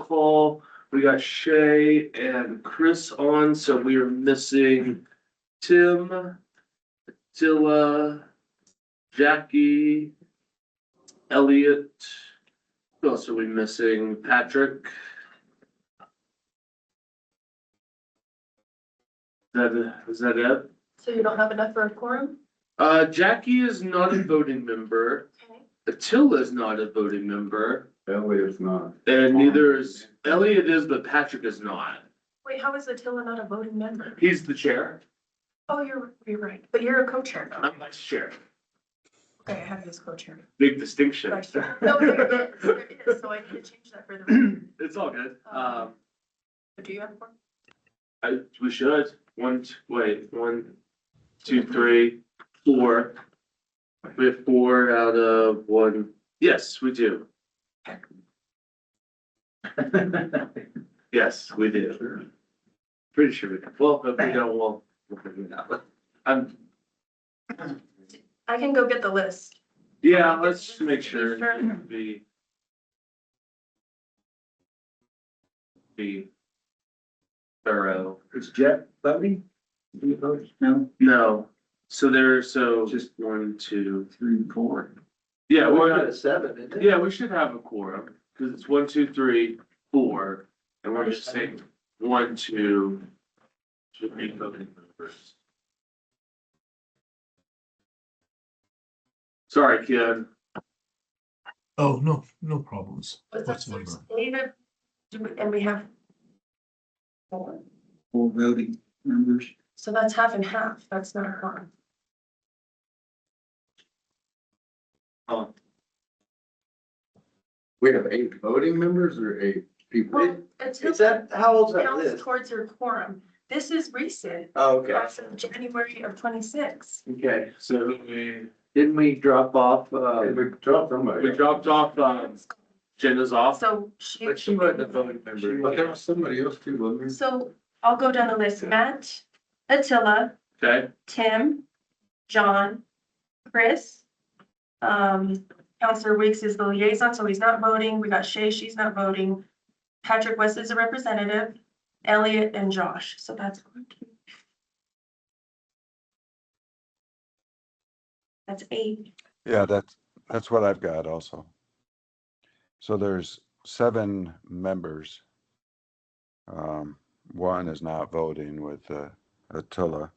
call. We got Shay and Chris on, so we are missing Tim, Attila, Jackie, Elliot. Who else are we missing? Patrick. Is that it? So you don't have enough for a quorum? Jackie is not a voting member. Okay. Attila is not a voting member. Elliot's not. And neither is, Elliot is, but Patrick is not. Wait, how is Attila not a voting member? He's the chair. Oh, you're right, but you're a co-chair though. I'm vice chair. Okay, I have you as co-chair. Big distinction. Vice chair. No, there is, so I need to change that for the record. It's all good. But do you have a quorum? We should. One, two, three, four. We have 4 out of 1. Yes, we do. Yes, we do. Pretty sure we do. Well, if we don't, we'll figure it out. I can go get the list. Yeah, let's just make sure. Sure. Be thorough. Is Jeff voting? Do you vote? No, No, so Just- 1, 2. 3, 4. Yeah, we We're got, at 7, isn't it? yeah, we should have a quorum, cause it's 1, 2, 3, 4, and we're just saying 1, 2. Should be voting members. Sorry, Ken. Oh, no problems What's that, whatsoever. there's David, and we have 4, 4 voting members. so that's half and half, that's not a quorum. We have 8 voting members or 8 people? Well, Attila Is that, how old's that counts list? towards your quorum. This is recent, Oh, okay, as of January of 26. okay. So we Didn't we drop off, we dropped somebody. dropped off, Jenna's off. So she. But she wasn't a voting member. But there was somebody else too, wasn't there? So I'll go down the list. Matt, Attila, Okay, Tim, John, Chris. Counselor Weeks is the liaison, so he's not voting. We got Shay, she's not voting. Patrick West is a representative, Elliot and Josh, so that's. That's 8. Yeah, that's what I've got also. So there's 7 members. One is not voting with Attila.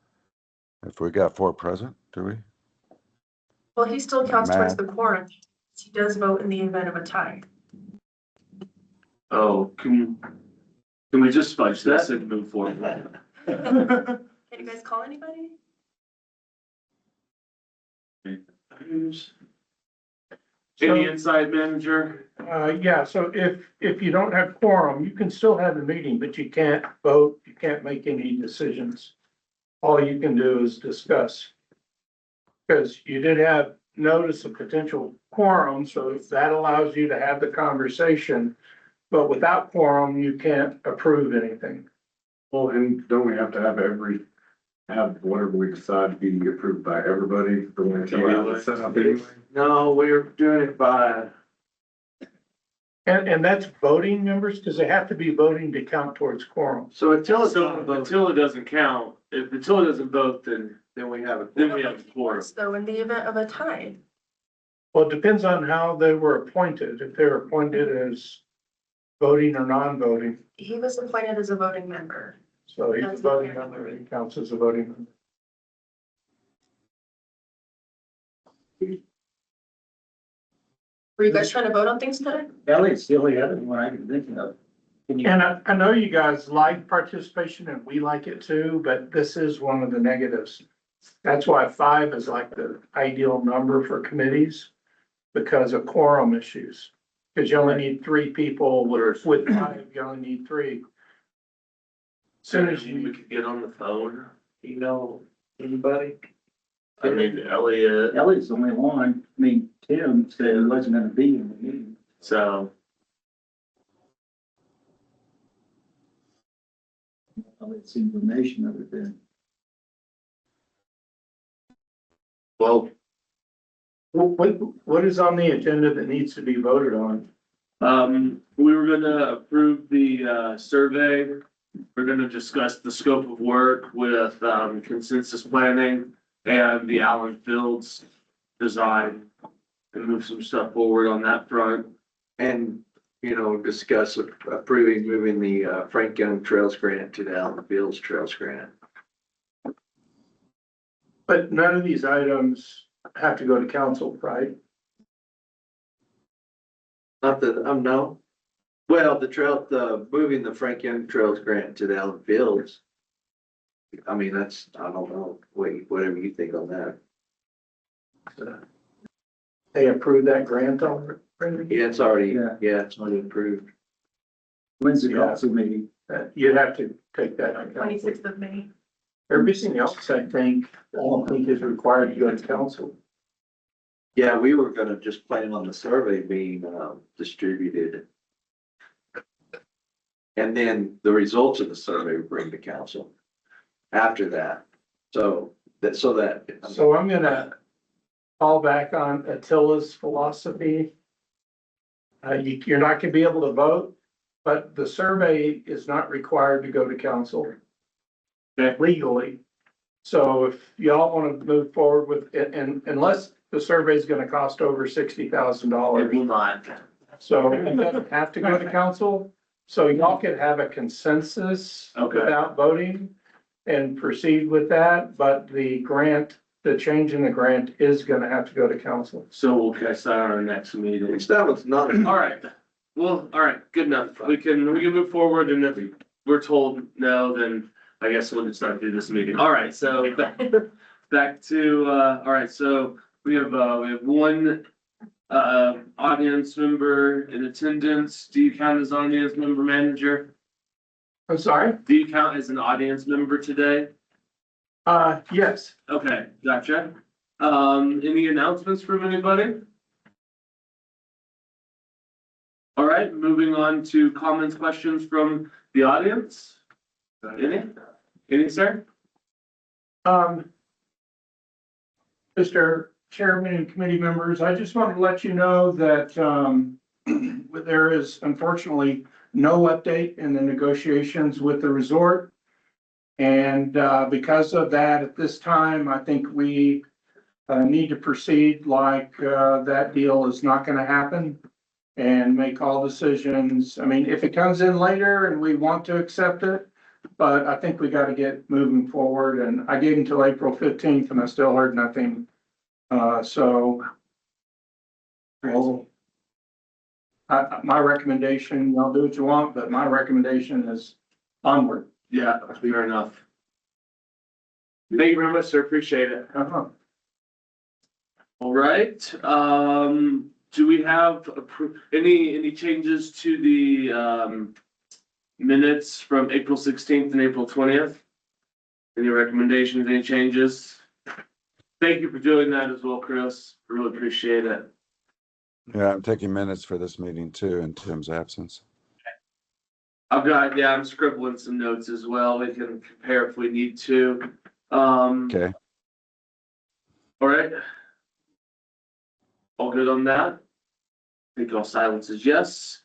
If we got 4 present, do we? Well, he still counts towards Matt. the quorum. He does vote in the event of a tie. oh, can we just fudge this and move forward? Can you guys call anybody? Any inside manager? Yeah, so if you don't have quorum, you can still have the meeting, but you can't vote, you can't make any decisions. All you can do is discuss. Because you did have notice of potential quorum, so that allows you to have the conversation. But without quorum, you can't approve anything. Well, and don't we have to have whatever we decide be approved by everybody? For when it's Anyway. set up anyway? No, we're doing it by, And that's voting members, because they have to be voting to count towards quorum. So until so Attila doesn't count. If Attila doesn't vote, then we have a. we have a quorum. So in the event of a tie, Well, it depends on how they were appointed, if they're appointed as voting or non-voting. he was appointed as a voting member. So he's a voting member, he counts as a voting member. Were you guys trying to vote on things today? Elliot's the only other one I can think of. And I know you guys like participation and we like it too, but this is one of the negatives. That's why 5 is like the ideal number for committees because of quorum issues. Because you only need 3 people, with 5, you only need 3. Soon as we you, could get on the phone. You know, anybody? I mean, Elliot, Ellie's the only one. I mean, Tim said he wasn't gonna be in the meeting. so, It's information other than. well, what is on the agenda that needs to be voted on? We were gonna approve the, survey. We're gonna discuss the scope of work with, consensus planning and the Allen Fields design. And move some stuff forward on that front. And, discuss approving moving the Frank Young Trails Grant to the Allen Fields Trails Grant. But none of these items have to go to council, right? Not that, no. Well, moving the Frank Young Trails Grant to the Allen Fields. I mean, that's, I don't know, whatever you think on that. They approved that grant already? Yeah, it's already, Yeah. it's already approved. When's the Yeah. council meeting? You'd have to take that on council. 26th of May. Everything else, I think is required to go to council. Yeah, we were gonna just plan on the survey being, distributed. And then the results of the survey we bring to council after that. So that. So I'm gonna fall back on Attila's philosophy. You're not gonna be able to vote, but the survey is not required to go to council. Legally. So if y'all wanna move forward with it, and unless the survey is gonna cost over $60,000. It will not. So it doesn't have to go to council, so y'all could have a consensus Okay. without voting and proceed with that, but the grant, the change in the grant is gonna have to go to council. So we'll catch that on our next meeting. Which that was not. All right, well, all right, good enough. We can move forward, and if we're told no, then I guess we'll just start through this meeting. All right, so back to, all right, so we have one audience member in attendance. Do you count as audience member manager? I'm sorry? Do you count as an audience member today? Yes. Okay, gotcha. Any announcements from anybody? All right, moving on to comments, questions from the audience. Any, sir? Mr. Chairman and committee members, I just want to let you know that, there is unfortunately no update in the negotiations with the resort. And, because of that, at this time, I think we, need to proceed like, that deal is not gonna happen. And make all decisions. I mean, if it comes in later and we want to accept it, but I think we gotta get moving forward, and I gave until April 15th and I still heard nothing. So. Well, my recommendation, y'all do what you want, but my recommendation is onward. Yeah, fair enough. Thank you very much, sir. Appreciate it. All right, do we have any changes to the, minutes from April 16th and April 20th? Any recommendations, any changes? Thank you for doing that as well, Chris. Really appreciate it. Yeah, I'm taking minutes for this meeting too in Tim's absence. I'm scribbling some notes as well. We can compare if we need to. Okay, All right. All good on that? I think all silence is yes.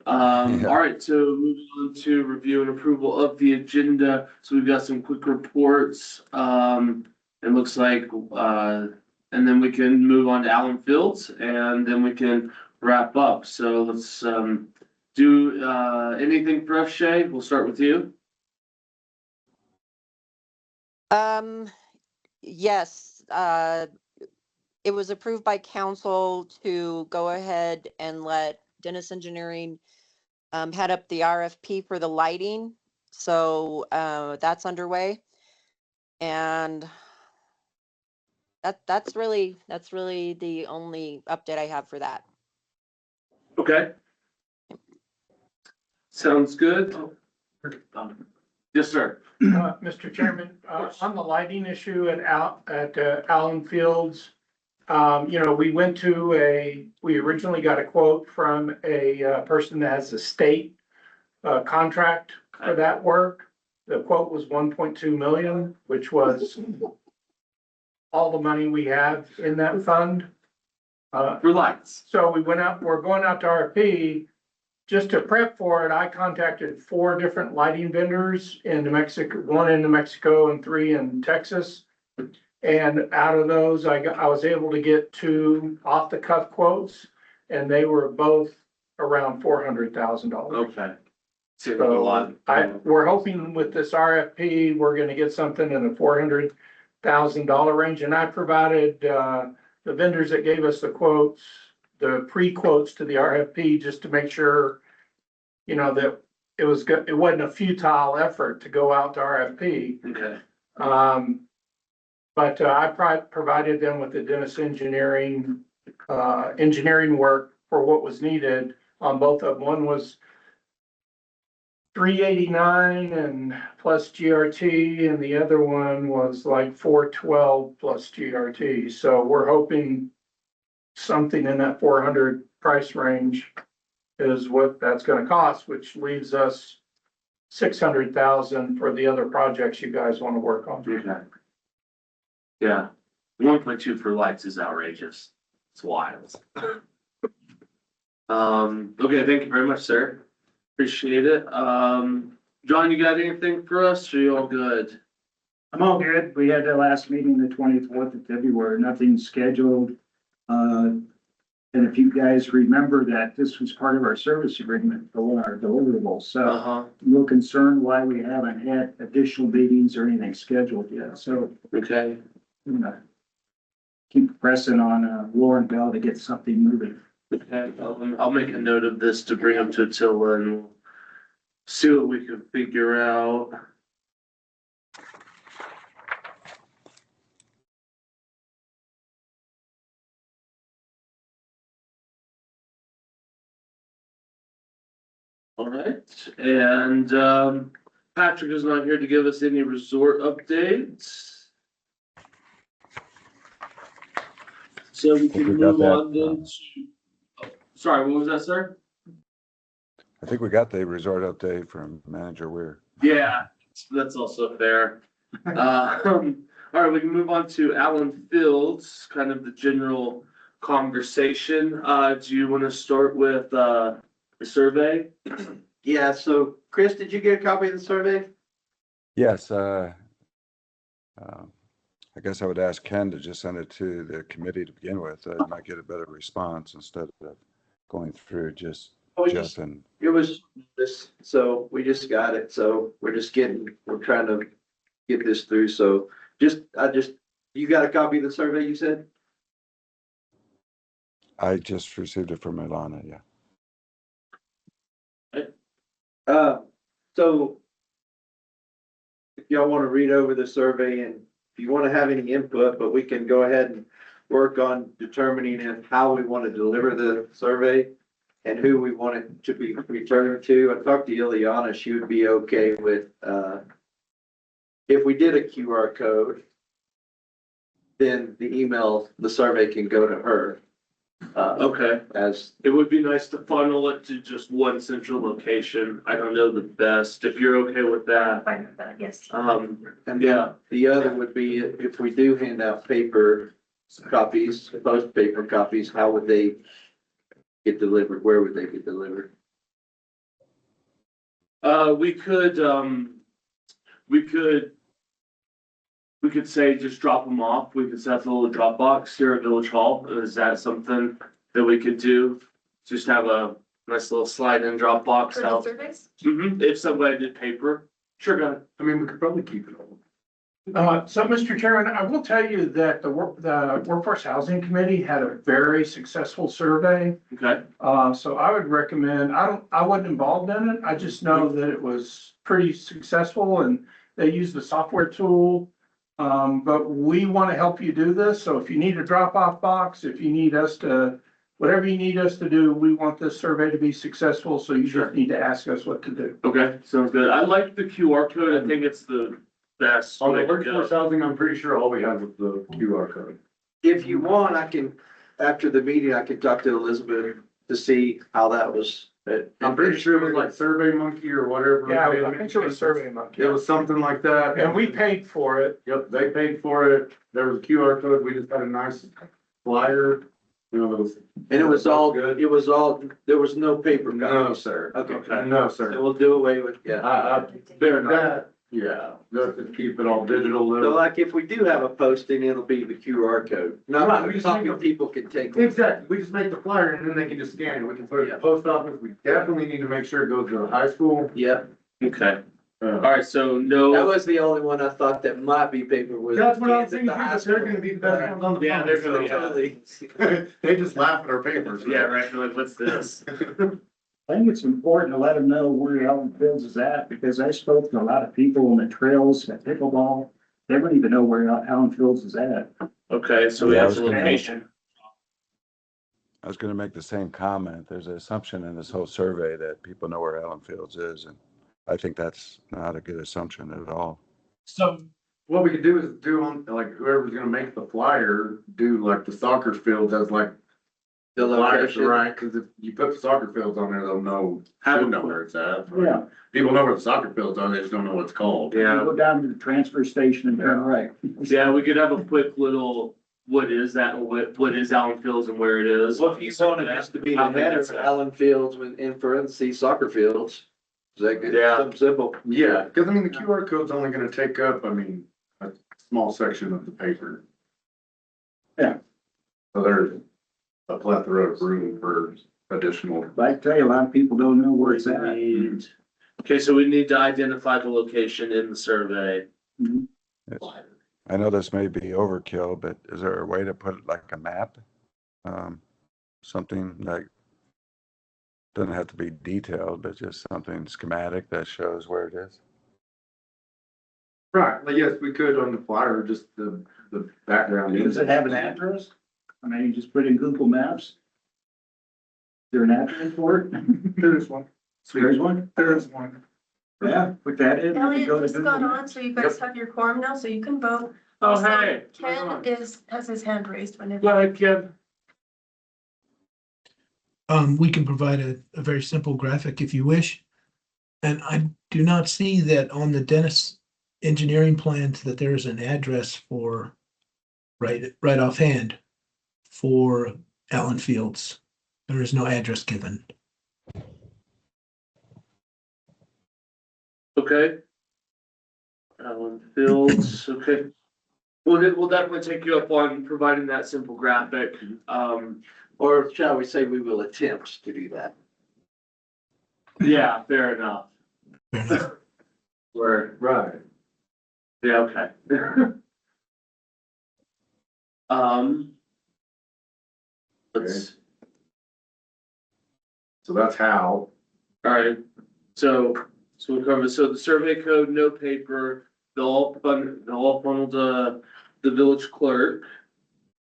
Yeah. All right, so moving on to review and approval of the agenda. So we've got some quick reports. It looks like, and then we can move on to Allen Fields and then we can wrap up. So let's, do, anything for us, Shay? We'll start with you. Yes, it was approved by council to go ahead and let Dennis Engineering head up the RFP for the lighting. So that's underway. And that's really the only update I have for that. Okay. Sounds good. Yes, sir. Mr. Chairman, on the lighting issue at Allen Fields, we originally got a quote from a person that has a state contract for that work. The quote was 1.2 million, which was all the money we have in that fund. For lights. So we're going out to RFP, just to prep for it, I contacted 4 different lighting vendors in New Mexico, 1 in New Mexico and 3 in Texas. And out of those, I was able to get 2 off the cuff quotes, and they were both around $400,000. Okay. Seems like a lot. We're hoping with this RFP, we're gonna get something in the $400,000 range, and I provided, the vendors that gave us the quotes, the pre-quotes to the RFP, just to make sure, you know, that it was good, it wasn't a futile effort to go out to RFP. Okay. But I provided them with the Dennis Engineering, engineering work for what was needed on both of them. One was 389 and plus GRT, and the other one was like 412 plus GRT. So we're hoping something in that 400 price range is what that's gonna cost, which leaves us 600,000 for the other projects you guys wanna work on. Okay. Yeah, 1.2 for lights is outrageous. It's wild. Okay, thank you very much, sir. Appreciate it. John, you got anything for us? Or you all good? I'm all good. We had the last meeting, the 24th of February, nothing scheduled. And if you guys remember that this was part of our service agreement for our deliverables, so Uh-huh. I'm a little concerned why we haven't had additional meetings or anything scheduled yet. So, Okay. you know, keep pressing on Lauren Bell to get something moving. Okay, I'll make a note of this to bring up to Attila and we'll see what we can figure out. All right, and Patrick is not here to give us any resort updates. So we can We got move that, on then to, sorry, what was that, sir? I think we got the resort update from Manager Weir. Yeah, that's also fair. All right, we can move on to Allen Fields, kind of the general conversation. Do you want to start with the survey? Yeah, so Chris, did you get a copy of the survey? Yes, I guess I would ask Ken to just send it to the committee to begin with. You might get a better response instead of going through just Jeff and. It was this, so we just got it, so we're trying to get this through, so you got a copy of the survey, you said? I just received it from Ilana, yeah. So if y'all want to read over the survey and if you want to have any input, but we can go ahead and work on determining how we want to deliver the survey and who we want it to be returned to. I talked to Ileana, she would be okay with, if we did a QR code, then the survey can go to her. Okay, As, it would be nice to funnel it to just one central location. I don't know the best, if you're okay with that. Fine with that, yes. and Yeah, the other would be if we do hand out paper copies, post paper copies, how would they get delivered? Where would they get delivered? we could say just drop them off. We could set up a little drop box here at Village Hall. Is that something that we could do? Just have a nice little slide in drop box For the out. surveys? If somebody did paper, sure, go ahead. I mean, we could probably keep it all. So, Mr. Chairman, I will tell you that the Workforce Housing Committee had a very successful survey. Okay, So I would recommend, I wasn't involved in it. I just know that it was pretty successful and they used the software tool. But we want to help you do this. So if you need a drop-off box, if you need us to, whatever you need us to do, we want this survey to be successful. So you Sure. just need to ask us what to do. okay, sounds good. I like the QR code. I think it's the best On way the to workforce go. housing, I'm pretty sure all we have is the QR code. If you want, I can, after the meeting, I can talk to Elizabeth to see how that was. I'm pretty sure it was like Survey Monkey or whatever. Yeah, I think it was Survey Monkey. It was something like that. And we paid for it. Yep, they paid for it. There was a QR code. We just had a nice flyer You know, those. And it was all, Good. there was no paper No, copies. sir. Okay. No, So sir. we'll do away with, yeah. Fair enough. Yeah, just keep it all digital. So like if we do have a posting, it'll be the QR code. Right, Not we a just copy make it- people can take. Exactly, we just make the flyer and then they can just scan it, we can put it in the post office, we definitely need to make sure it goes to the high school. Yep. Okay, Uh, alright, so That no, was the only one I thought that might be paper was. That's what I was Kansas thinking, high but they're school. gonna be the best ones on the Yeah, phone, they're gonna be- so- Totally. They just laugh at our papers. yeah, right, they're like, what's this? I think it's important to let them know where Allen Fields is at, because I spoke to a lot of people on the trails at pickleball. They don't even know where Allen Fields is at. Okay, so we Yeah, I have was the gonna- location. I was gonna make the same comment. There's an assumption in this whole survey that people know where Allen Fields is, and I think that's not a good assumption at all. So what we could do is do on, like, whoever's gonna make the flyer, do like the soccer fields as like. The flyers, location. right, cause if you put the soccer fields on there, they'll know, Have should a- know where it's at. Yeah. People know where the soccer fields are, they just don't know what it's called. You Yeah, go down to the transfer station and turn right. yeah, we could have a quick little, what is that, what is Allen Fields and where it is? Well, if you want it just to be the How big header, is it? Allen Fields with in parentheses soccer fields. Is that good? Yeah. Something simple. Yeah, cause I mean, the QR code's only gonna take up, I mean, a small section of the paper. Yeah. So there's a plethora of room for additional. But I tell you, a lot of people don't know where it's We at. need- Okay, so we need to identify the location in the survey. It's- I know this may be overkill, but is there a way to put like a map? Something like, doesn't have to be detailed, but just something schematic that shows where it is. Right, like, yes, we could on the flyer, just the background. Does it have an address? I mean, you just put in Google Maps. Is there an address for it? There's one. There's one? There's one. Yeah, put that in. Elliot Go to just got Google on, Maps. so you guys have your quorum now, so you can vote. Oh, Also, hey. Ken has his hand raised whenever. Go ahead, Kim. We can provide a very simple graphic if you wish. And I do not see that on the Dennis engineering plans that there is an address for, right offhand, for Allen Fields. There is no address given. Okay. Allen Fields, okay. We'll definitely take you up on providing that simple graphic. Or shall we say we will attempt to do that? Yeah, fair enough. Fair enough. Right. Yeah, okay. Let's, So that's how. alright, so we'll cover, so the survey code, no paper, they'll all funnel to the village clerk.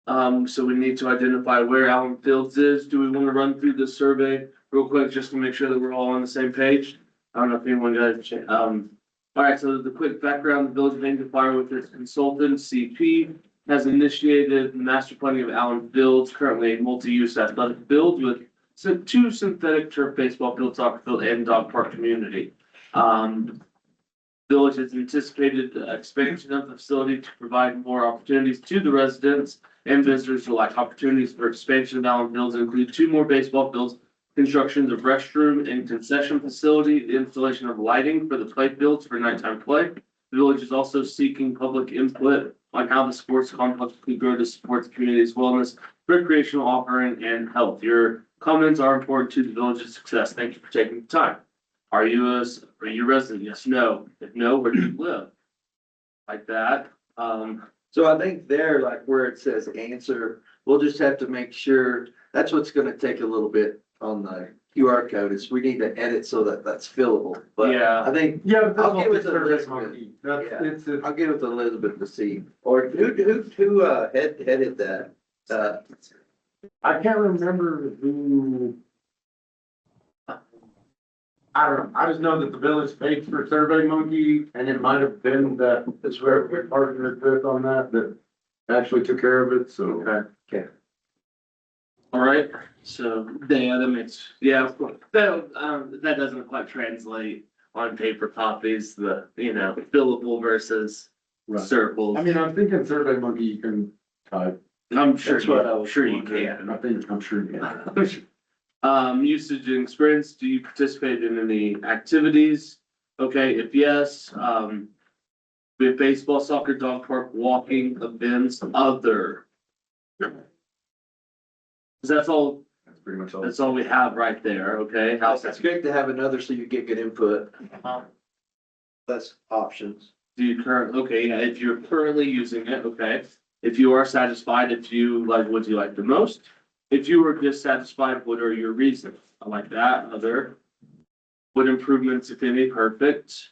So we need to identify where Allen Fields is. Do we wanna run through the survey real quick, just to make sure that we're all on the same page? I don't know if anyone got a chance, alright, so the quick background, the village of Angel with its consultant, CP, has initiated the master planning of Allen Fields, currently a multi-use athletic field with two synthetic turf baseball field, soccer field, and dog park community. Village has anticipated the expansion of the facility to provide more opportunities to the residents and visitors who like opportunities for expansion of Allen Fields include 2 more baseball fields, construction of restroom and concession facility, the installation of lighting for the play fields for nighttime play. The village is also seeking public input on how the sports complex could grow to support the community's wellness, recreational offering, and health. Your comments are important to the village's success. Thank you for taking the time. Are you a resident? Yes, no. If no, where do you live? Like that. So I think there, like where it says answer, we'll just have to make sure, that's what's gonna take a little bit on the QR code, is we need to edit so that that's fillable. But Yeah. I think, Yeah, but I'll that's give what it to the survey Elizabeth. monkey, that's, Yeah. it's, I'll give it to Elizabeth to see, or who headed that? I can't remember who. I don't know, I just know that the village paid for Survey Monkey, and it might have been that, it's where we partnered with on that actually took care of it, so. Okay. All right, so, yeah, that makes, yeah, of course, that doesn't quite translate on paper copies, fillable versus Right. circles. I mean, I'm thinking Survey Monkey, you can type I'm sure, That's what I I'm was sure you wondering. can. I think, I'm sure, yeah. Usage and experience, do you participate in any activities? Okay, if yes, we have baseball, soccer, dog park, walking, events, other. 'Cause That's pretty much all. that's all we have right there, okay? How's It's that? great to have another so you get good input. That's options. Do you okay, yeah, if you're currently using it, okay. If you are satisfied, if you like, what do you like the most? If you were dissatisfied, what are your reasons? I like that, other. What improvements, if any, perfect?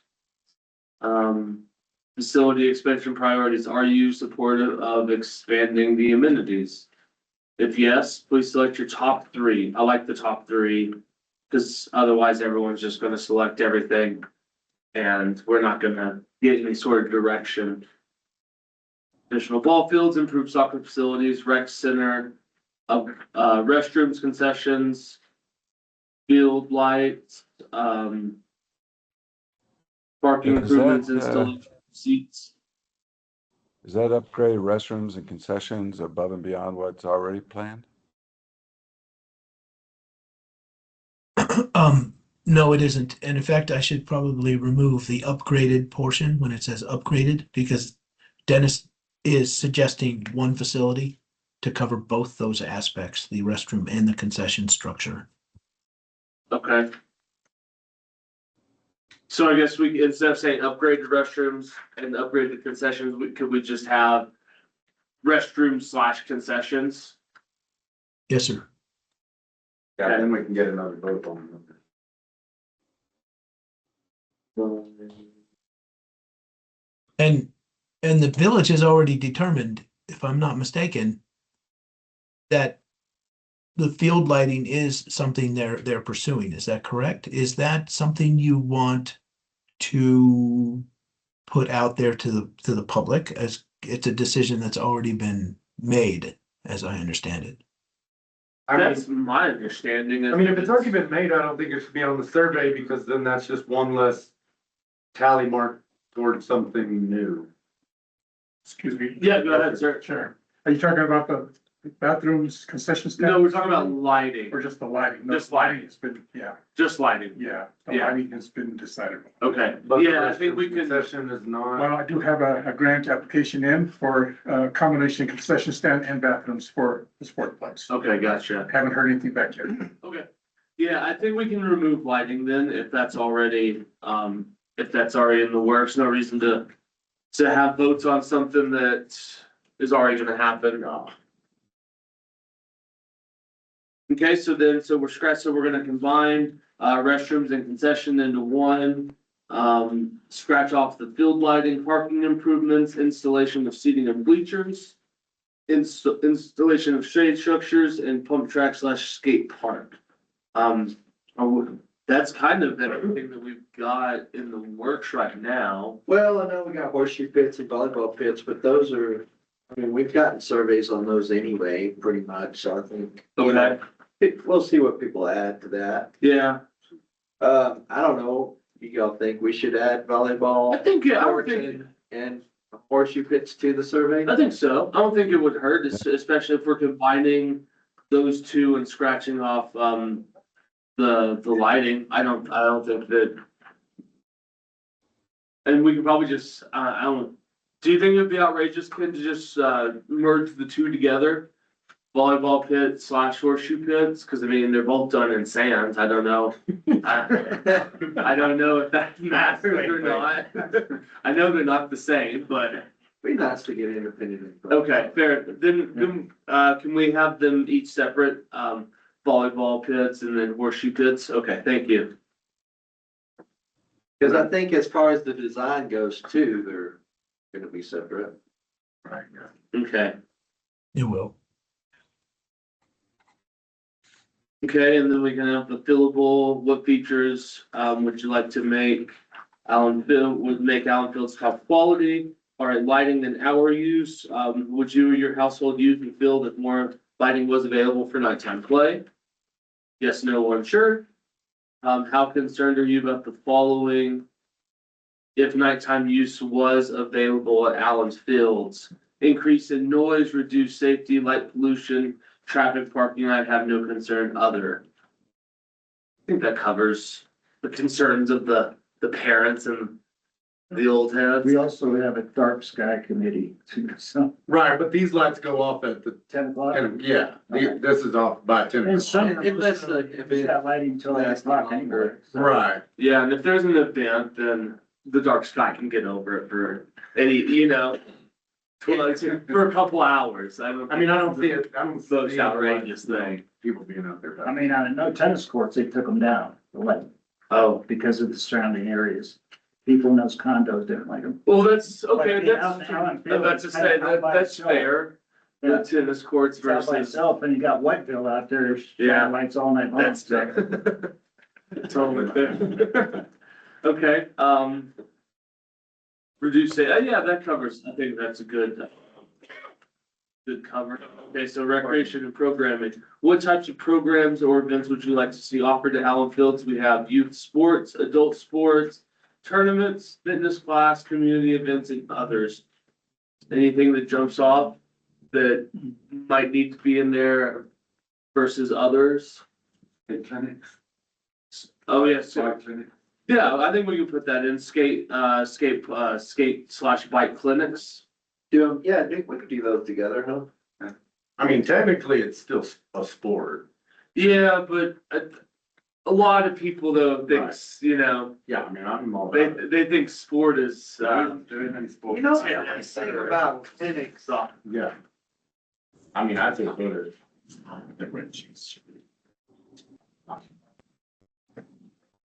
Facility expansion priorities, are you supportive of expanding the amenities? If yes, please select your top three. I like the top three. Cause otherwise everyone's just gonna select everything. And we're not gonna get any sort of direction. Additional ball fields, improved soccer facilities, rec center, restrooms, concessions, field lights, parking Is that, improvements, installation seats. Is that upgrade restrooms and concessions above and beyond what's already planned? No, it isn't. And in fact, I should probably remove the upgraded portion when it says upgraded, because Dennis is suggesting one facility to cover both those aspects, the restroom and the concession structure. Okay. So I guess we, instead of saying upgraded restrooms and upgraded concessions, could we just have restrooms / concessions? Yes, sir. Yeah, then we can get another vote on it. And the village has already determined, if I'm not mistaken, that the field lighting is something they're pursuing. Is that correct? Is that something you want to put out there to the public, as it's a decision that's already been made, as I understand it? That's my understanding. I mean, if it's already been made, I don't think it should be on the survey, because then that's just one less tally mark towards something new. Excuse me. Yeah, go ahead, sir. Sure. Are you talking about the bathrooms, concession stand? No, we're talking about lighting, Or just the lighting? No, Just lighting. Has been, yeah, just lighting. yeah, the Yeah. lighting has been decided. Okay, But the yeah, I think we can, concession is not. Well, I do have a grant application in for a combination concession stand and bathrooms for the sportplex. okay, gotcha. Haven't heard anything back yet. Okay, yeah, I think we can remove lighting then, if that's already in the works, no reason to have votes on something that is already gonna happen. Okay, so we're gonna combine, restrooms and concession into one. Scratch off the field lighting, parking improvements, installation of seating and bleachers. Installation of shade structures and pump track / skate park. That's kind of everything that we've got in the works right now. Well, I know we got horseshoe pits and volleyball pits, but those are, I mean, we've gotten surveys on those anyway, pretty much, so I think. Okay. We'll see what people add to that. Yeah, I don't know, y'all think we should add volleyball? I think, yeah, I would courts think, and horseshoe pits to the survey? I think so. I don't think it would hurt, especially if we're combining those two and scratching off, the lighting. I don't think that. And we could probably just, do you think it'd be outrageous, Ken, to just, merge the two together? Volleyball pit / horseshoe pits, cause I mean, they're both done in sand. I don't know. I don't know if that matters or not. I know they're not the same, but, Be nice to get independent input. okay, fair. Then, can we have them each separate, volleyball pits and then horseshoe pits? Okay, thank you. Cause I think as far as the design goes too, they're gonna be separate. Right, Okay. It will. Okay, and then we can have the fillable, what features, would you like to make would make Allen Fields top quality? All right, lighting and hour use, would you or your household use and feel that more lighting was available for nighttime play? Yes, no, or unsure. How concerned are you about the following? If nighttime use was available at Allen Fields, increase in noise, reduce safety, light pollution, traffic, parking, I'd have no concern, other. I think that covers the concerns of the parents and the old heads. We also have a dark sky committee too, so Right, but these lights go off at the, 10 o'clock. yeah, this is off by 10 And some o'clock. of Unless, them, if it's it got lighting till 8 lasts o'clock longer. anyway. so- Right, Yeah, and if there's an event, then the dark sky can get over it for any, you know, for a couple hours. I don't. I mean, I don't see it, I don't see. Most it, outrageous thing. People being out there. I mean, on no tennis courts, they took them down, the light, Oh, because of the surrounding areas. People in those condos didn't like them. well, that's, okay, But, yeah, out in Allenfield, that's to it's say, kinda out by that's itself. fair. Yeah. The tennis courts It's out by versus, itself, and you got Whiteville out there, Yeah. shining lights all night long. that's fair. Totally fair. Okay, reduce it, yeah, that covers, I think that's a good cover. Okay, so recreation and programming. What types of programs or events would you like to see offered to Allen Fields? We have youth sports, adult sports, tournaments, fitness class, community events, and others. Anything that jumps off that might need to be in there versus others? Clinics, Oh, yes, bike clinics. yeah, I think we can put that in skate / bike clinics. Yeah, we could do those together, huh? I mean, technically, it's still a sport. Yeah, but a lot of people though thinks, you know, Yeah, I mean, I'm all about it. they think sport is, Doing any sport. You know, I think about clinics. Yeah. I mean, I think better.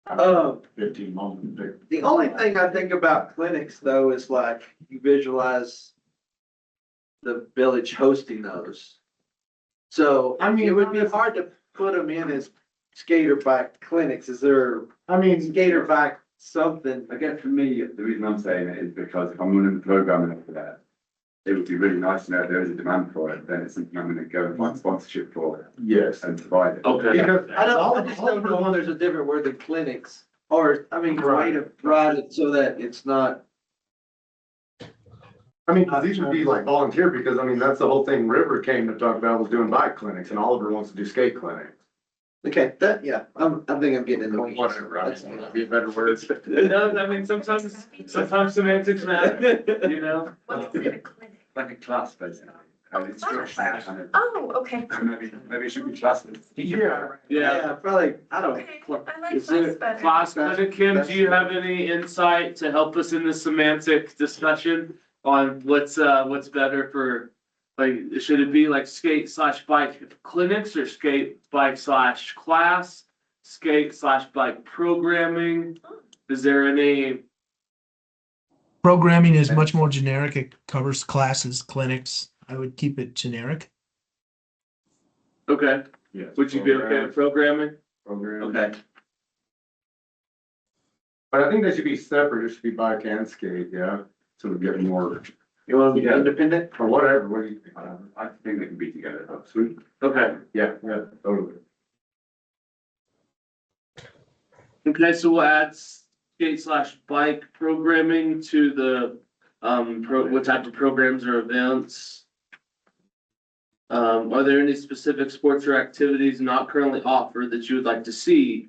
Uh, 15 moments. the only thing I think about clinics though is like you visualize the village hosting those. So, I mean, it would be hard to put them in as skater bike clinics. Is there I mean, skater bike something? I guess for me, the reason I'm saying it is because if I'm running the programming for that, it would be really nice to know if there is a demand for it, then it's something I'm gonna go and find sponsorship for yes. and provide it. okay. Because I just don't know when there's a different word than clinics, or, I mean, a way to write it so that it's not. I mean, 'cause these would be like volunteer, because I mean, that's the whole thing River came to talk about, was doing bike clinics, and Oliver wants to do skate clinics. Okay, that, yeah, I think I'm getting in the weeds. Whatever, I mean, that'd be a better word. No, I mean, sometimes semantics matter, you know? What's in a clinic? Like a class, basically. And instruction, kind of, Oh, okay. maybe it should be classes. Yeah. Yeah. Probably, I don't. Okay, I like Is class it better. class clinic, Kim, do you have any insight to help us in the semantic discussion on what's better for, like, should it be like skate / bike clinics or skate bike / class, skate / bike programming? Is there any, Programming is much more generic. It covers classes, clinics. I would keep it generic. okay, Yes. would you be okay with programming? Program. Okay, But I think they should be separate, it should be bike and skate, yeah, so we get more, You wanna be Yeah. independent? or whatever, what do you think? I think they can be together, absolutely. okay. Yeah, totally. Okay, so we'll add skate / bike programming to the, what type of programs or events? Are there any specific sports or activities not currently offered that you would like to see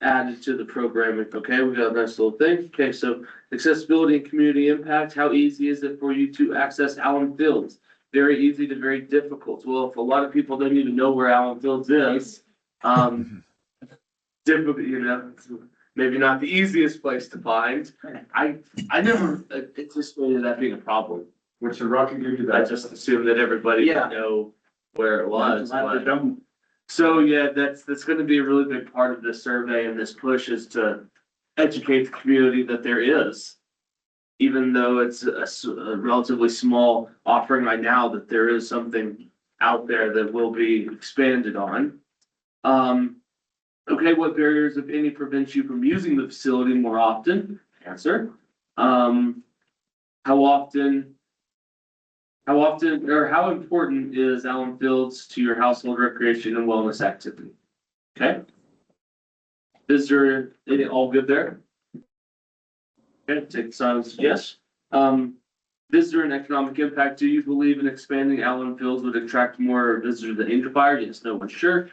added to the programming? Okay, we got a nice little thing. Okay, so accessibility and community impact, how easy is it for you to access Allen Fields? Very easy to very difficult. Well, if a lot of people don't even know where Allen Fields is, difficult, you know, it's maybe not the easiest place to find. I never anticipated that being a problem. Which the Rocky give you I that. just assumed that everybody Yeah. would know where it was, Not the but. dumb- So, yeah, that's gonna be a really big part of this survey and this push is to educate the community that there is. Even though it's a relatively small offering right now, that there is something out there that will be expanded on. Okay, what barriers, if any, prevent you from using the facility more often? Answer. How often, or how important is Allen Fields to your household recreation and wellness activity? Okay. Is there, any all good there? Okay, take the silence, yes. visitor and economic impact. Do you believe in expanding Allen Fields would attract more visitors than Angel Fire? Yes, no one, sure.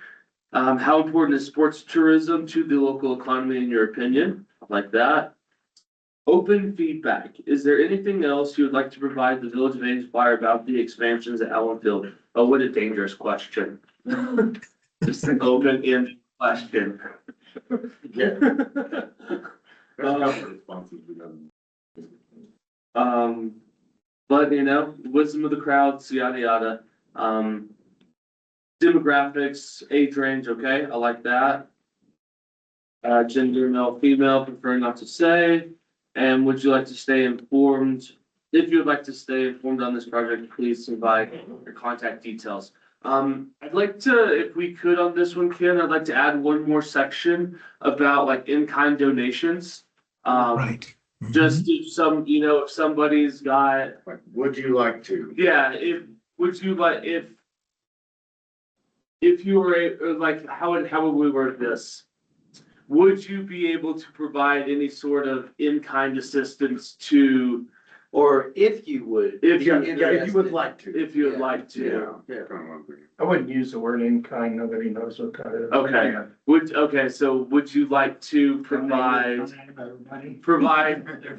How important is sports tourism to the local economy in your opinion? Like that. Open feedback. Is there anything else you would like to provide the Village of Angel Fire about the expansions at Allen Field? Oh, what a dangerous question. Just an open-ended question. Yeah. There's a couple of responses we done. But you know, wisdom of the crowds, yada yada. Demographics, age range, okay, I like that. Gender, male, female, prefer not to say. And would you like to stay informed? If you would like to stay informed on this project, please provide your contact details. I'd like to, if we could on this one, Ken, I'd like to add one more section about like in-kind donations. Right. Just if some, you know, if somebody's got, Like, would you like to? yeah, would you like, if you were, like, how would we word this? Would you be able to provide any sort of in-kind assistance to, Or if you would. if Yeah, you, if you would like to. if you would like to? Yeah. Kind of one thing. I wouldn't use the word in kind, nobody knows what that is. Okay, okay, so would you like to provide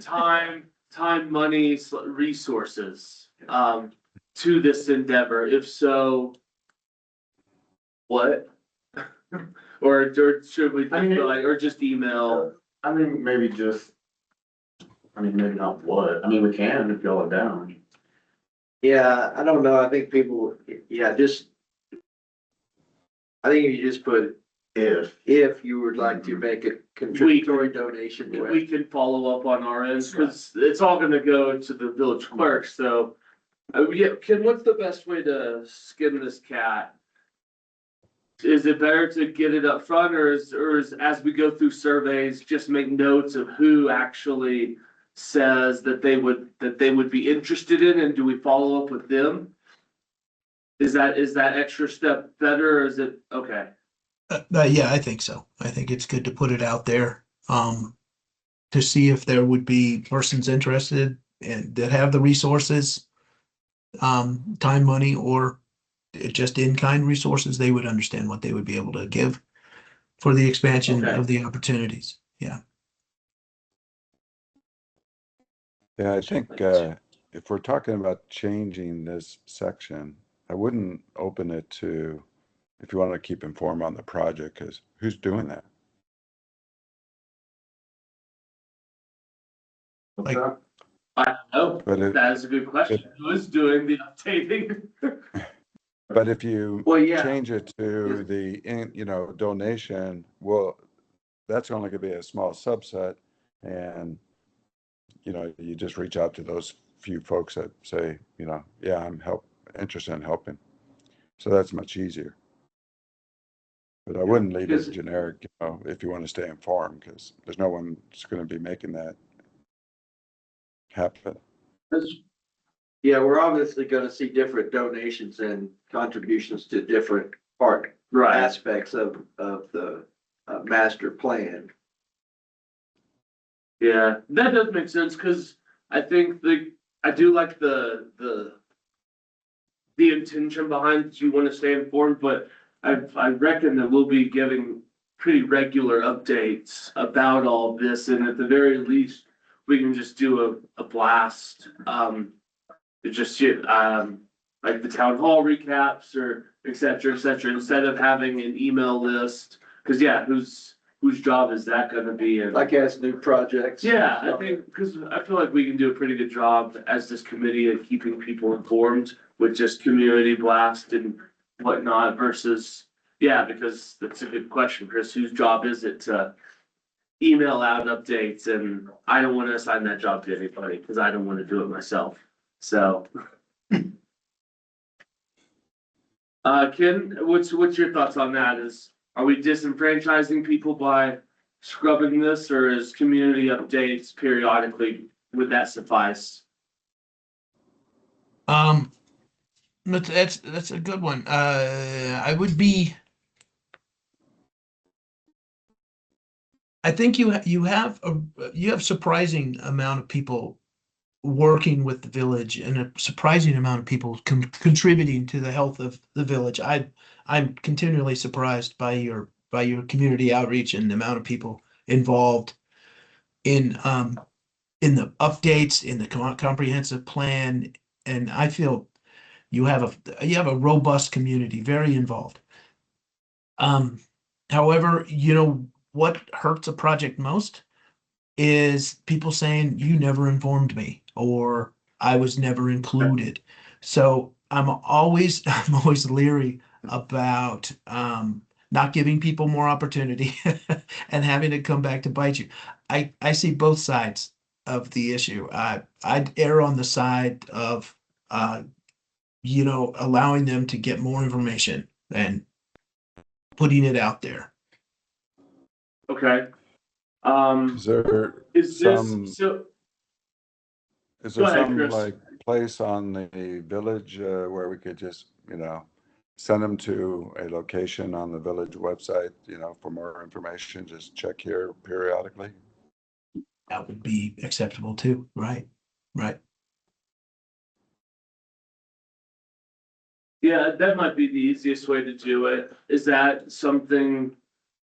time, money, resources, to this endeavor? If so, what? Or should we, I mean, like, or just email? I mean, maybe just, I mean, maybe not what, I mean, we can if y'all are down. Yeah, I don't know, I think people, yeah, just. I think if you just put, if you would like to make a contributory donation to it. We can follow up on our end, cause it's all gonna go to the village clerk, so. Yeah, Ken, what's the best way to skin this cat? Is it better to get it up front, or is as we go through surveys, just make notes of who actually says that they would be interested in, and do we follow up with them? Is that extra step better, or is it, okay? Yeah, I think so. I think it's good to put it out there, to see if there would be persons interested and that have the resources, time, money, or just in-kind resources. They would understand what they would be able to give for the expansion Okay. of the opportunities. Yeah. Yeah, I think, if we're talking about changing this section, I wouldn't open it to, if you want to keep informed on the project, because who's doing that? Like- I don't know, But it, that is a good question. Who is doing the updating? but if you Well, yeah. change it to the, donation, well, that's only gonna be a small subset. And, you just reach out to those few folks that say, yeah, I'm interested in helping. So that's much easier. But I wouldn't leave it Because- generic, if you want to stay informed, because there's no one that's gonna be making that happen. Yeah, we're obviously gonna see different donations and contributions to different part Right, aspects of the master plan. yeah, that does make sense, cause I think I do like the intention behind, you wanna stay informed, but I reckon that we'll be giving pretty regular updates about all this, and at the very least, we can just do a blast, like the town hall recaps or et cetera, instead of having an email list. Cause yeah, whose job is that gonna be? And Like as new projects. yeah, I think, cause I feel like we can do a pretty good job as this committee of keeping people informed with just community blast and whatnot versus, yeah, because that's a good question, Chris, whose job is it to email out updates? And I don't wanna assign that job to anybody, cause I don't wanna do it myself, so. Ken, what's your thoughts on that? Are we disenfranchising people by scrubbing this, or is community updates periodically, would that suffice? That's a good one. I think you have surprising amount of people working with the village and a surprising amount of people contributing to the health of the village. I'm continually surprised by your community outreach and the amount of people involved in the updates, in the comprehensive plan. And I feel you have a robust community, very involved. However, what hurts a project most is people saying you never informed me or I was never included. So I'm always leery about not giving people more opportunity and having to come back to bite you. I see both sides of the issue. I'd err on the side of allowing them to get more information and putting it out there. Okay. Is there Is some, this, so, is Go there ahead, some Chris. like place on the village where we could just, send them to a location on the village website, for more information, just check here periodically? That would be acceptable too, right? Right. yeah, that might be the easiest way to do it. Is that something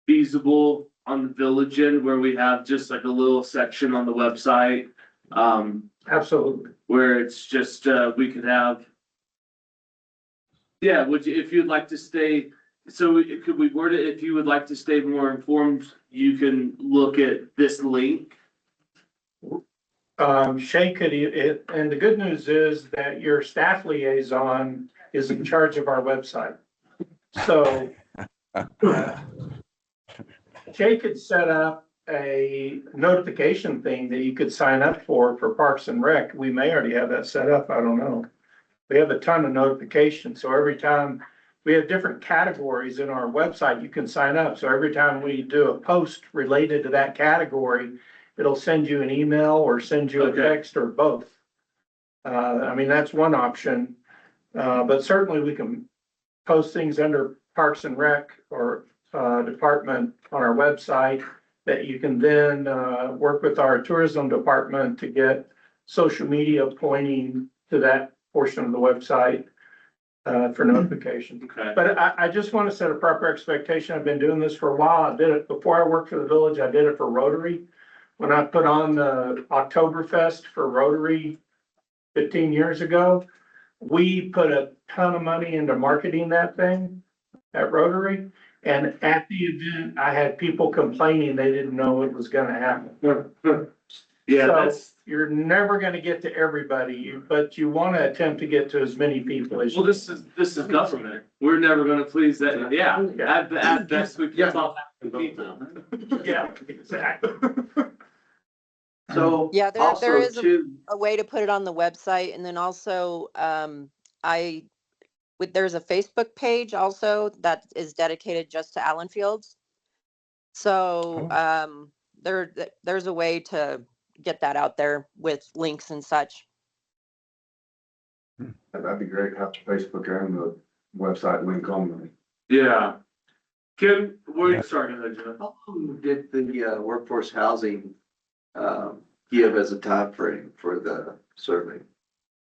feasible on the village end where we have just like a little section on the website? Absolutely. Where it's just, we could have. Yeah, if you'd like to stay, so could we word it, if you would like to stay more informed, you can look at this link. Shay could, and the good news is that your staff liaison is in charge of our website. So Shay could set up a notification thing that you could sign up for Parks and Rec. We may already have that set up. I don't know. We have a ton of notifications. So every time we have different categories in our website, you can sign up. So every time we do a post related to that category, it'll send you an email or send you a Okay. text or both. That's one option. But certainly we can post things under Parks and Rec or department on our website that you can then work with our tourism department to get social media pointing to that portion of the website for notification. Okay. But I just want to set a proper expectation. I've been doing this for a while. I did it before I worked for the village. I did it for Rotary. When I put on the Oktoberfest for Rotary 15 years ago, we put a ton of money into marketing that thing at Rotary. And at the event, I had people complaining they didn't know it was gonna happen. Yeah, So that's, you're never gonna get to everybody, but you wanna attempt to get to as many people as well, you. this is government. We're never gonna please that, yeah, at best we can talk to people. Yeah, exactly. So. Yeah, there also is too, a way to put it on the website, and then also, there's a Facebook page also that is dedicated just to Allen Fields. So, there's a way to get that out there with links and such. That'd be great to have the Facebook and the website link on Yeah. Kim, sorry, go ahead, Joe. how long did the workforce housing give as a time frame for the survey?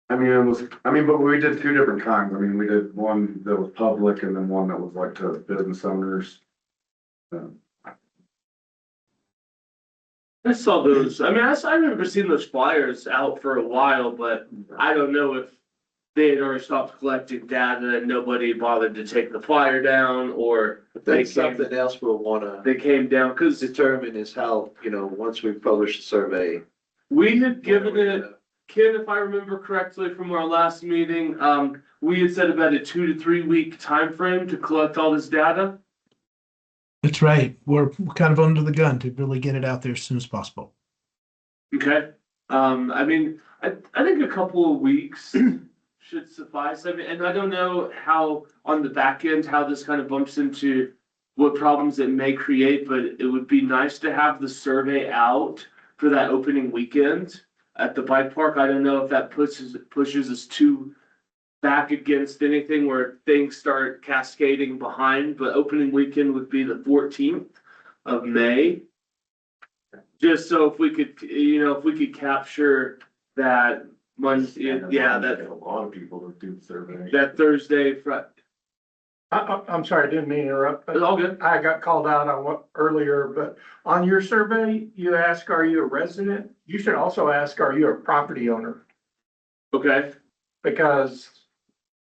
but we did two different kinds. We did one that was public and then one that was like to business owners. I saw those, I remember seeing those flyers out for a while, but I don't know if they had already stopped collecting data and nobody bothered to take the flyer down, or That's something else we'll wanna they came down, cause determine is how, once we publish the survey. we had given it, Ken, if I remember correctly from our last meeting, we had said about a 2 to 3 week time frame to collect all this data. That's right. We're kind of under the gun to really get it out there as soon as possible. Okay, I think a couple of weeks should suffice. And I don't know how, on the back end, how this kind of bumps into what problems it may create, but it would be nice to have the survey out for that opening weekend at the bike park. I don't know if that pushes us too back against anything where things start cascading behind, but opening weekend would be the 14th of May. Just so if we could capture that Monday, yeah, that, A lot of people that do surveys. that Thursday, I'm sorry, I didn't mean to interrupt, it's but all good. I got called out on what earlier, but on your survey, you ask, are you a resident? You should also ask, are you a property owner? Okay, Because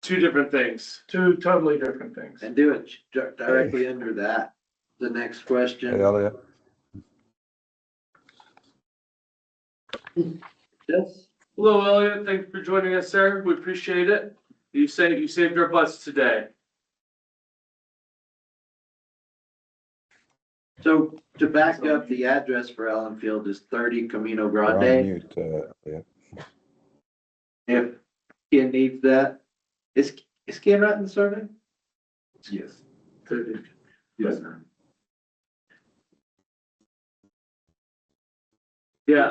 two different things. two totally different things. And do it directly under that. The next question. Hey, Elliot, Yes. Hello, Elliot, thanks for joining us, sir, we appreciate it. You saved our butts today. So to back up, the address for Allen Field is 30 Camino you're on Grande. mute, Elliot. If Ken needs that, is Ken right in the survey? Yes. Yes. Yeah,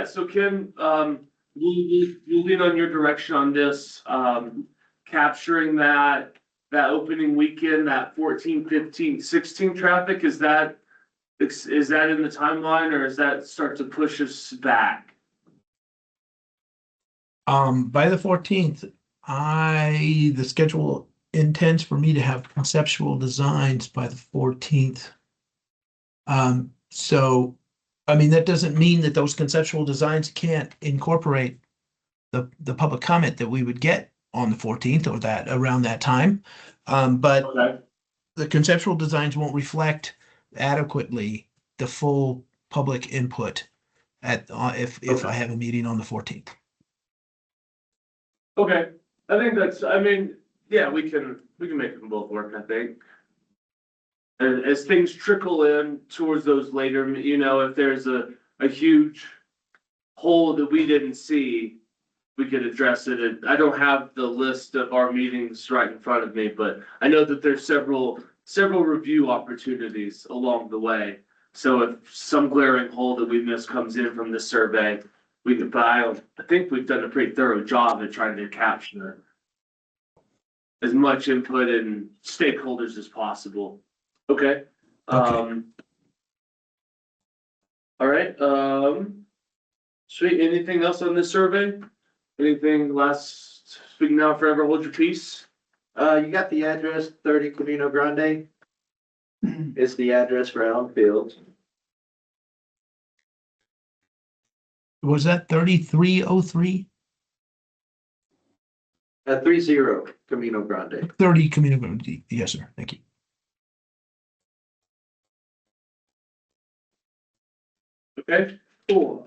so Kim, we'll lean on your direction on this, capturing that opening weekend, that 14, 15, 16 traffic, is that in the timeline, or does that start to push us back? By the 14th, the schedule intends for me to have conceptual designs by the 14th. So, I mean, that doesn't mean that those conceptual designs can't incorporate the public comment that we would get on the 14th or that around that time. But Okay, the conceptual designs won't reflect adequately the full public input if I have a meeting on the 14th. okay, I think I mean, yeah, we can make them both work, I think. And as things trickle in towards those later, if there's a huge hole that we didn't see, we could address it. And I don't have the list of our meetings right in front of me, but I know that there's several review opportunities along the way. So if some glaring hole that we missed comes in from this survey, we could I think we've done a pretty thorough job at trying to capture as much input and stakeholders as possible. Okay. All right, sweet, anything else on this survey? Anything last, speak now, forever hold your peace? You got the address, 30 Camino Grande. Is the address for Allen Field. Was that 3303? 30 Camino Grande. 30 community. Yes, sir. Thank you. Okay, cool,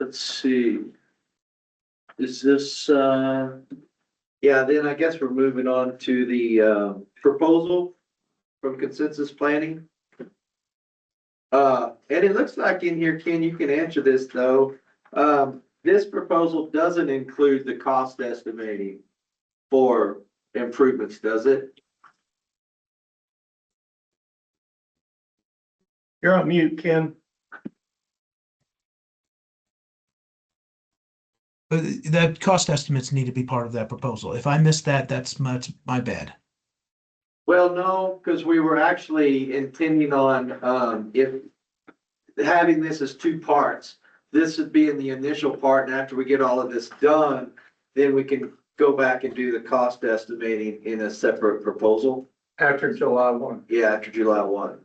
let's see. Is this, Yeah, then I guess we're moving on to the proposal from Consensus Planning. And it looks like in here, Ken, you can answer this though. This proposal doesn't include the cost estimating for improvements, does it? You're on mute, Ken. The cost estimates need to be part of that proposal. If I missed that, that's my bad. Well, no, because we were actually intending on, if having this as two parts. This would be in the initial part, and after we get all of this done, then we can go back and do the cost estimating in a separate proposal. After July 1. Yeah, after July 1.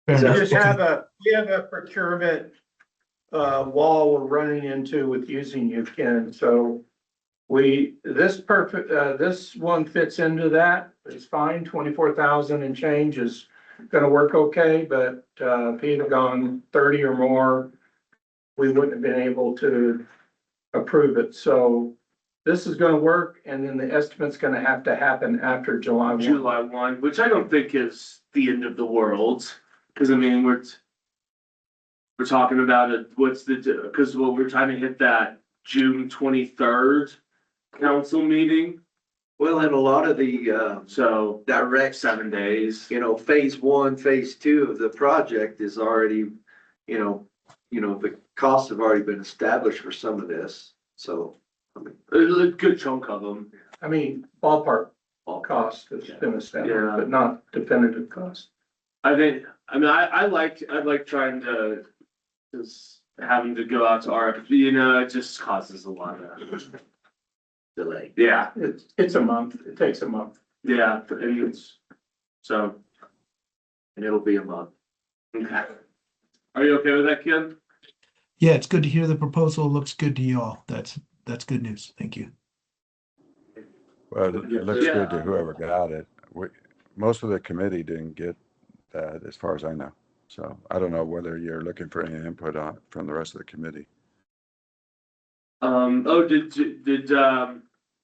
Fair Is that- enough. We just Okay. we have a procurement wall we're running into with using you, Ken, so this one fits into that, it's fine, 24,000 and change is gonna work okay, but if he'd have gone 30 or more, we wouldn't have been able to approve it, so this is gonna work, and then the estimate's gonna have to happen after July 1. July 1, which I don't think is the end of the world, because I mean, we're talking about it, because we're trying to hit that June 23rd council meeting, Well, and a lot of the so direct, 7 days. phase 1, phase 2 of the project is already, the costs have already been established for some of this, so. A good chunk of them. I mean, ballpark cost has been Yeah. established, but not definitive cost. I like trying to Cause having to go out to RFP, you know, it just causes a lot of delay. Yeah, It's a month. It takes a month. yeah, and it's, so, And it'll be a month. okay. Are you okay with that, Ken? Yeah, it's good to hear the proposal looks good to y'all. That's good news. Thank you. Well, it looks Yeah. good to whoever got it. Most of the committee didn't get that, as far as I know. So I don't know whether you're looking for any input on, from the rest of the committee. Oh, did,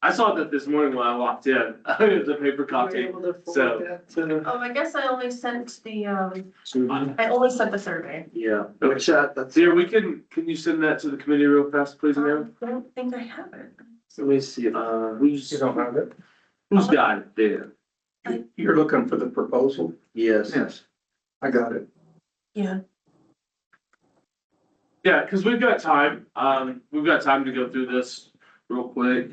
I saw that this morning when I walked in, it was a paper copy, so. Oh, I guess I only sent the So, I only sent the survey. Yeah, which, that's, Here, can you send that to the committee real fast, please, ma'am? I don't think I have it. let me see, Who's, You don't have it? who's got it there? You're looking for the proposal? yes. Yes. I got it. Yeah. Yeah, cause we've got time, to go through this real quick,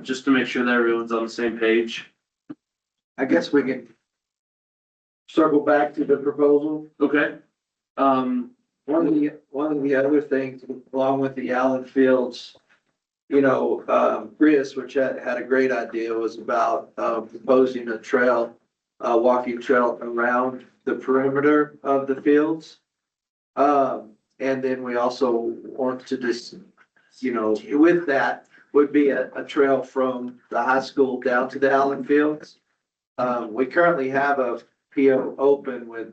just to make sure that everyone's on the same page. I guess we can circle back to the proposal. Okay? One of the other things, along with the Allen Fields, you know, Chris, which had a great idea, was about, proposing a trail, walking trail around the perimeter of the fields. And then we also want to just, you know, with that would be a trail from the high school down to the Allen Fields. We currently have a PO open with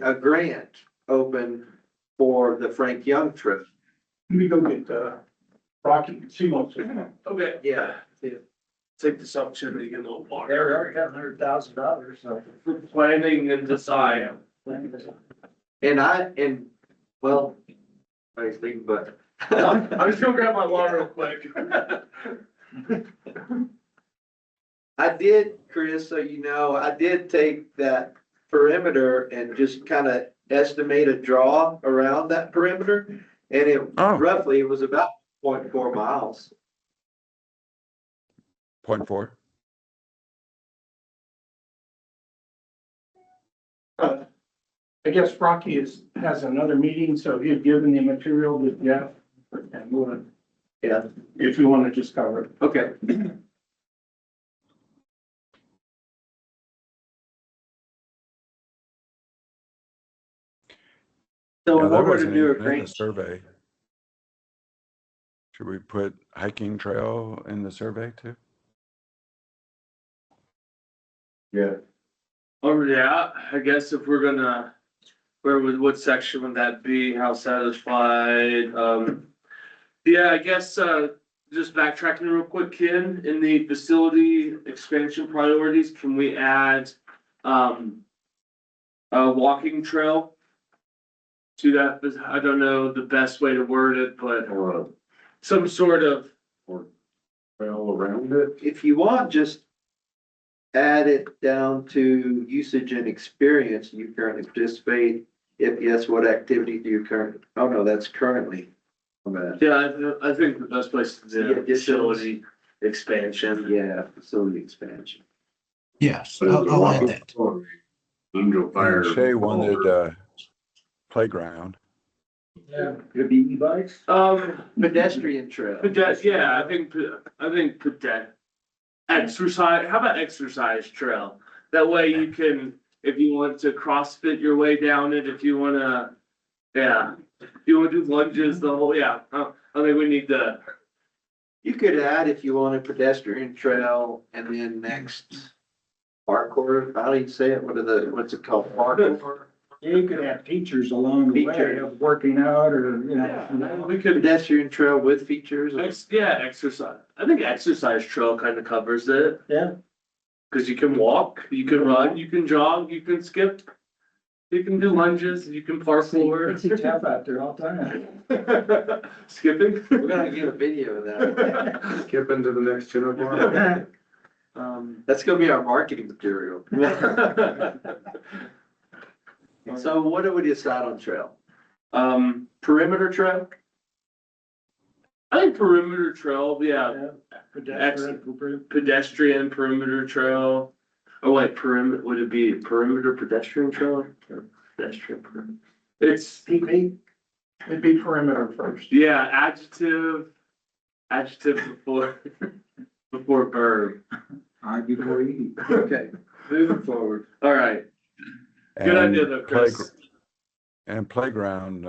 a grant open for the Frank Young trip. Let me go get, Rocky, see what's. Okay. Yeah. Take this opportunity to get a little they water. already got $100,000, so. For planning and decide. And well, I think, but. I'm just gonna grab my water real quick. I did, Chris, so you know, I did take that perimeter and just kind of estimate a draw around that perimeter. And it Oh. roughly, it was about 0.4 miles. 0.4. I guess Rocky has another meeting, so he had given the material to Jeff. And we'll, Yeah. if you want to just cover it. Okay. So Yeah, in that order to wasn't do a even in the grant, survey. Should we put hiking trail in the survey too? Yeah. Oh, yeah, I guess if we're gonna, what section would that be? How satisfied? Yeah, I guess, just backtracking real quick, Ken, in the facility expansion priorities, can we add, a walking trail to that? I don't know the best way to word it, but Or some sort of, trail around it. if you want, just add it down to usage and experience you currently participate. If yes, what activity do you currently, oh no, that's currently. yeah, I think the best place to The do additions. facility expansion. Yeah, facility expansion. Yes, I'll add that. Angel fire. And Shay wanted, playground. Yeah. Could it be e-bikes? Pedestrian trail. Yeah, I think exercise, how about exercise trail? That way you can, if you want to CrossFit your way down it, if you wanna, yeah. If you wanna do lunges, the whole, yeah, I think we need to, You could add if you want a pedestrian trail and then next parkour, how do you say it? What's it called? Parkour? You could have features along the way Features. of working out or, you know. we could, Pedestrian trail with features. exercise. I think exercise trail kind of covers it. Yeah. Cause you can walk, you can run, you can jog, you can skip. You can do lunges, you can I parkour. see Jeff out there all the time. Skipping. We're gonna get a video of that. Skip into the next uniform. That's gonna be our marketing material. So what do we decide on trail? Perimeter trail? I think perimeter trail, yeah, pedestrian perimeter trail. Oh wait, would it be perimeter pedestrian trail? Or pedestrian perimeter? It's, It'd be perimeter first. yeah, adjective before, before verb. I before E. Okay, moving forward. All right, good And idea though, Chris. And playground,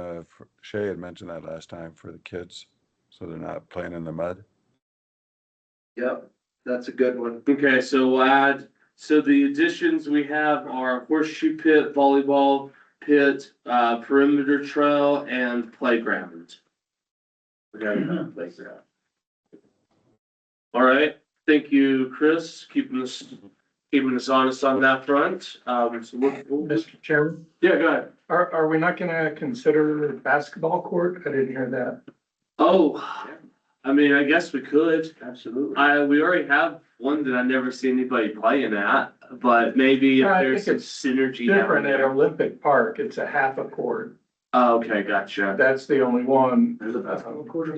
Shay had mentioned that last time for the kids, so they're not playing in the mud. Yep, that's a good one. Okay, so we'll add, so the additions we have are horseshoe pit, volleyball pit, perimeter trail, and playground. We got a playground. All right, thank you, Chris, keeping us honest on that front. So Mr. Chairman, yeah, go ahead. are we not gonna consider basketball court? I didn't hear that. Oh, I mean, I guess we could. Absolutely. We already have one that I never see anybody playing at, but maybe if I there's think some synergy down Different at there. Olympic Park, it's a half a court. Oh, okay, gotcha. That's the only one. There's a basketball court.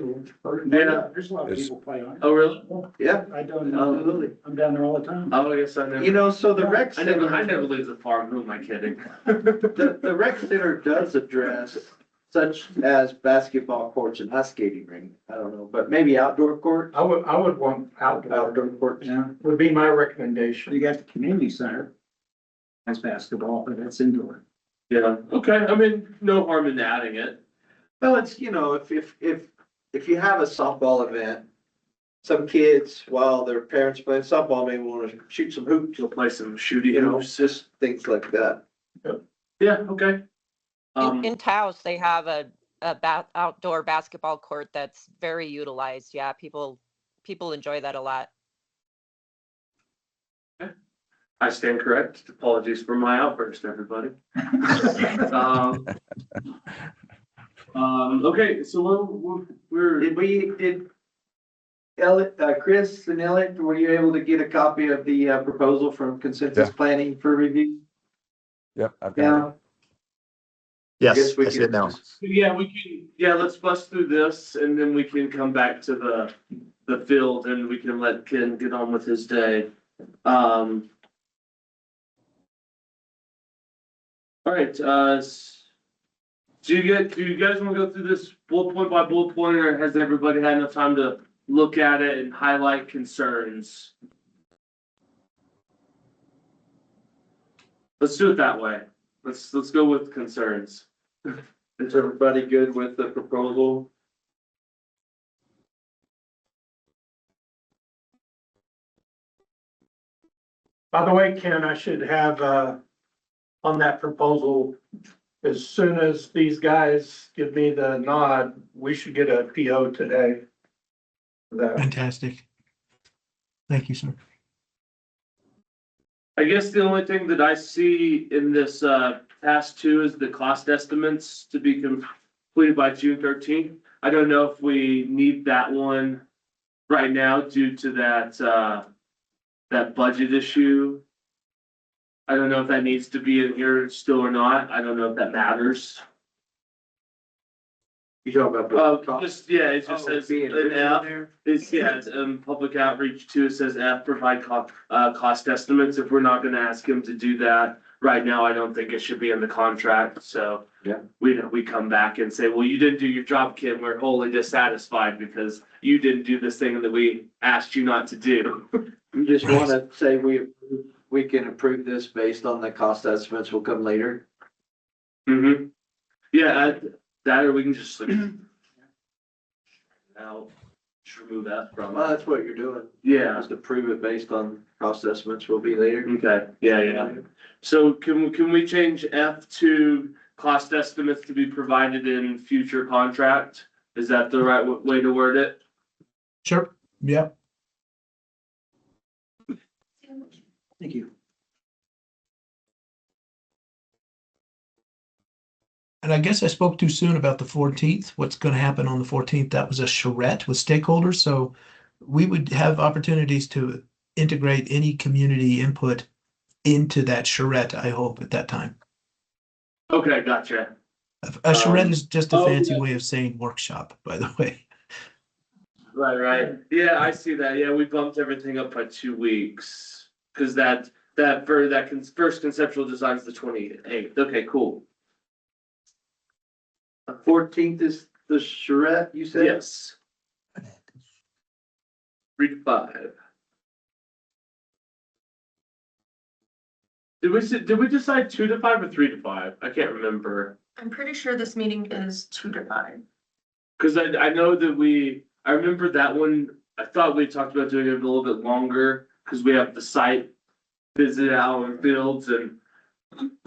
Yeah. There's a lot of It's- people play on it. Oh, really? Yeah, I don't absolutely. I'm down there all the time. Oh, I guess I never. You know, so the rec I never center, leave the farm. Who am I kidding? the rec center does address such as basketball courts and ice skating ring. I don't know, but maybe outdoor court, I would want outdoor, outdoor courts. Yeah, would be my recommendation. you got the community center. That's basketball, but that's indoor. Yeah, okay. I mean, no harm in adding it. Well, it's, you know, if you have a softball event, some kids, while their parents playing softball, maybe want to shoot some hoops, You'll play some shooty you know, hoops. just things like that. Yeah, okay. In Taos, they have a outdoor basketball court that's very utilized. Yeah, people enjoy that a lot. I stand correct. Apologies for my outburst, everybody. Okay, so Did Elliot, Chris and Elliot, were you able to get a copy of the proposal from Consensus Yeah. Planning for review? Yep, I've got it. Yeah. Yes, I see it now. yeah, we can, yeah, let's bust through this and then we can come back to the field and we can let Ken get on with his day. All right, do you guys wanna go through this bullet point by bullet point, or has everybody had enough time to look at it and highlight concerns? Let's do it that way. Let's go with concerns. Is everybody good with the proposal? By the way, Ken, I should have, on that proposal, as soon as these guys give me the nod, we should get a PO today. for that. Fantastic. Thank you, sir. I guess the only thing that I see in this task 2 is the cost estimates to be completed by June 13th. I don't know if we need that one right now due to that budget issue. I don't know if that needs to be in here still or not. I don't know if that matters. You talking about the Just, yeah, it just says being an written in F. there? It's, yeah, it's, public outreach too, it says F, provide cost estimates, if we're not gonna ask him to do that. Right now, I don't think it should be in the contract, so. Yeah. We come back and say, well, you didn't do your job, Kim, we're wholly dissatisfied because you didn't do this thing that we asked you not to do. You just wanna say we can approve this based on the cost estimates will come later? Mm-hmm. Yeah, that, or we can just like. Now, just remove that from, Well, that's what you're doing, yeah. just approve it based on cost estimates will be later. Okay, yeah. So can we change F to cost estimates to be provided in future contract? Is that the right way to word it? Sure. Yep. Thank you. And I guess I spoke too soon about the 14th. What's going to happen on the 14th? That was a charrette with stakeholders. So we would have opportunities to integrate any community input into that charrette, I hope, at that time. Okay, gotcha. A charrette is just a oh, fancy yeah. way of saying workshop, by the way. Right. Yeah, I see that. Yeah, we bumped everything up by 2 weeks. Cause first conceptual design's the 28th. Okay, cool. 14th is the charrette, you said? Yes. 3 to 5. Did we decide 2 to 5 or 3 to 5? I can't remember. I'm pretty sure this meeting is 2 to 5. Cause I know that I remember that one, I thought we talked about doing it a little bit longer, cause we have the site visit Allen Fields and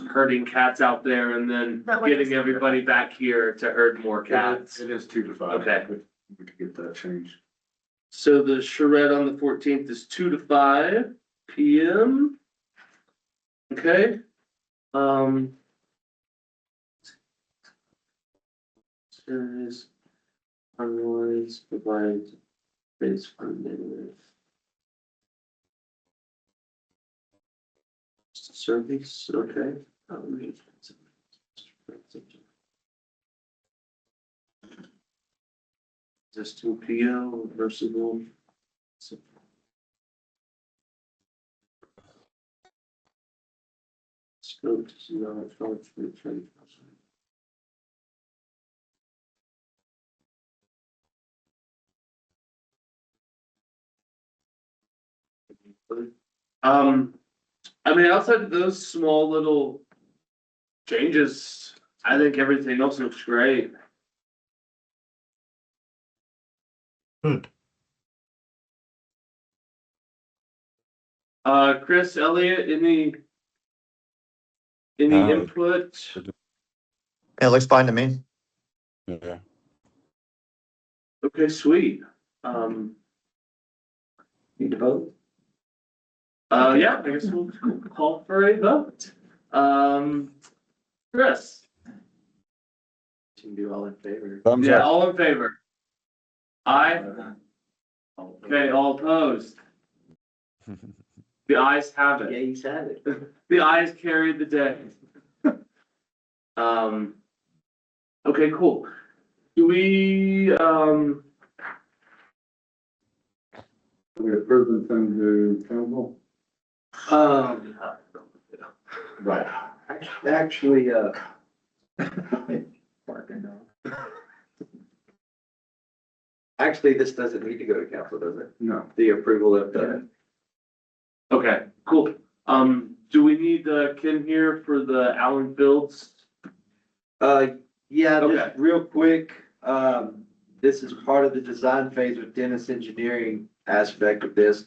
herding cats out there and then That one is- getting everybody back here to herd more cats. It is 2 to 5. Okay. We could get that changed. So the charrette on the 14th is 2 to 5 PM. Okay. Service, otherwise provide base funding. Service, okay. Existing PO reversible. Scope to see how it's going to be trained. I mean, outside of those small little changes, I think everything else looks great. Good. Chris, Elliot, any No. input? It looks fine to me. Yeah. Okay, sweet. Need to vote? Yeah, I guess we'll call for a vote. Chris? You can do all in favor. Thumbs Yeah, up. all in favor? Aye. Okay, all opposed? The ayes have Yeah, it. he's had it. The ayes carried the day. Okay, cool. Do we, We approve and send to council? Right. Actually, actually, this doesn't need to go to council, does it? No. The approval of the, okay, cool. Do we need, Ken here for the Allen Fields? yeah, Okay. just real quick, this is part of the design phase with Dennis Engineering aspect of this.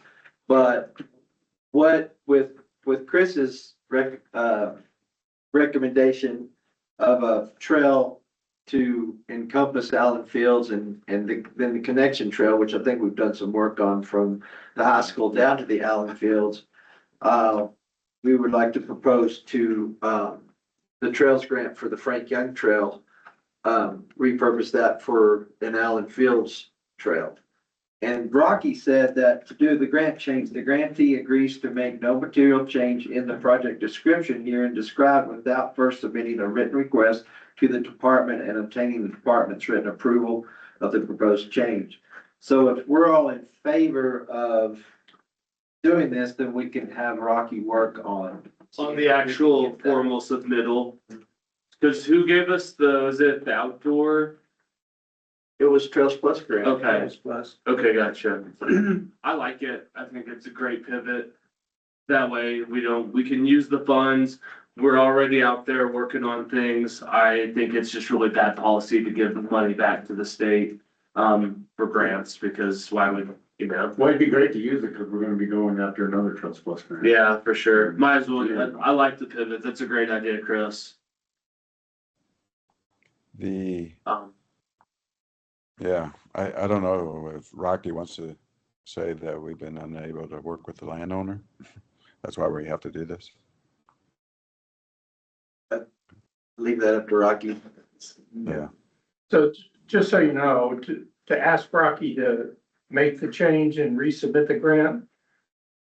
But what with Chris's recommendation of a trail to encompass Allen Fields and then the connection trail, which I think we've done some work on from the high school down to the Allen Fields. We would like to propose to, the Trails Grant for the Frank Young Trail, repurpose that for an Allen Fields trail. And Rocky said that to do the grant change, the grantee agrees to make no material change in the project description here and described without first submitting a written request to the department and obtaining the department's written approval of the proposed change. So if we're all in favor of doing this, then we can have Rocky work on The actual formal submittal? Cause who gave us was it the outdoor? It was Trails Plus grant. Okay. Plus. Okay, gotcha. I like it. I think it's a great pivot. That way we can use the funds. We're already out there working on things. I think it's just really bad policy to give the money back to the state, for grants because why would, you know? Well, it'd be great to use it because we're gonna be going after another Trust Plus grant. Yeah, for sure. Might as well. I like the pivot. That's a great idea, Chris. Yeah, I don't know if Rocky wants to say that we've been unable to work with the landowner. That's why we have to do this. Leave that up to Rocky. Yeah. So just so you know, to ask Rocky to make the change and resubmit the grant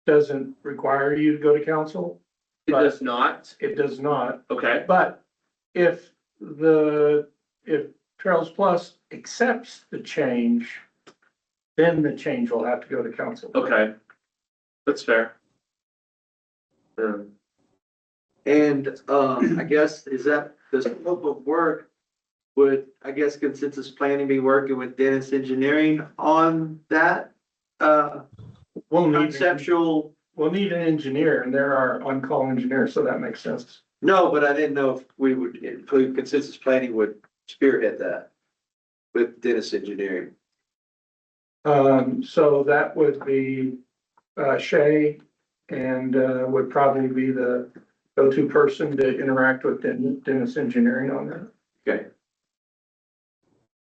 doesn't require you to go to council. It does not. It does not. Okay. But if Trails Plus accepts the change, then the change will have to go to council. Okay. That's fair. Yeah. And, I guess, is that the scope of work would, I guess, Consensus Planning be working with Dennis Engineering on that? We'll Conceptual, we'll need an engineer and they're our on-call engineer, so that makes sense. no, but I didn't know if we would include Consensus Planning would spearhead that with Dennis Engineering. So that would be, Shay and, would probably be the go-to person to interact with Dennis Engineering on that. Okay.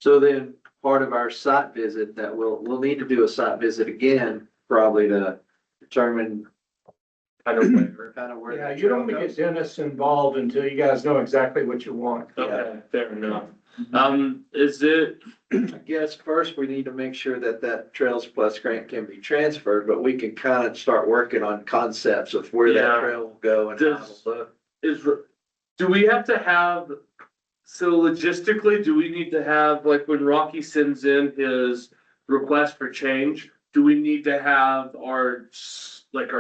So then part of our site visit that we'll need to do a site visit again, probably to determine Kind of where. where. Yeah, the you don't trail get goes. Dennis involved until you guys know exactly what you want. Okay, fair enough. Is it, I guess first we need to make sure that that Trails Plus grant can be transferred, but we can kind of start working on concepts of where Yeah. that trail will go and how Does- it'll look. do we have to have, so logistically, do we need to have, like, when Rocky sends in his request for change, do we need to have our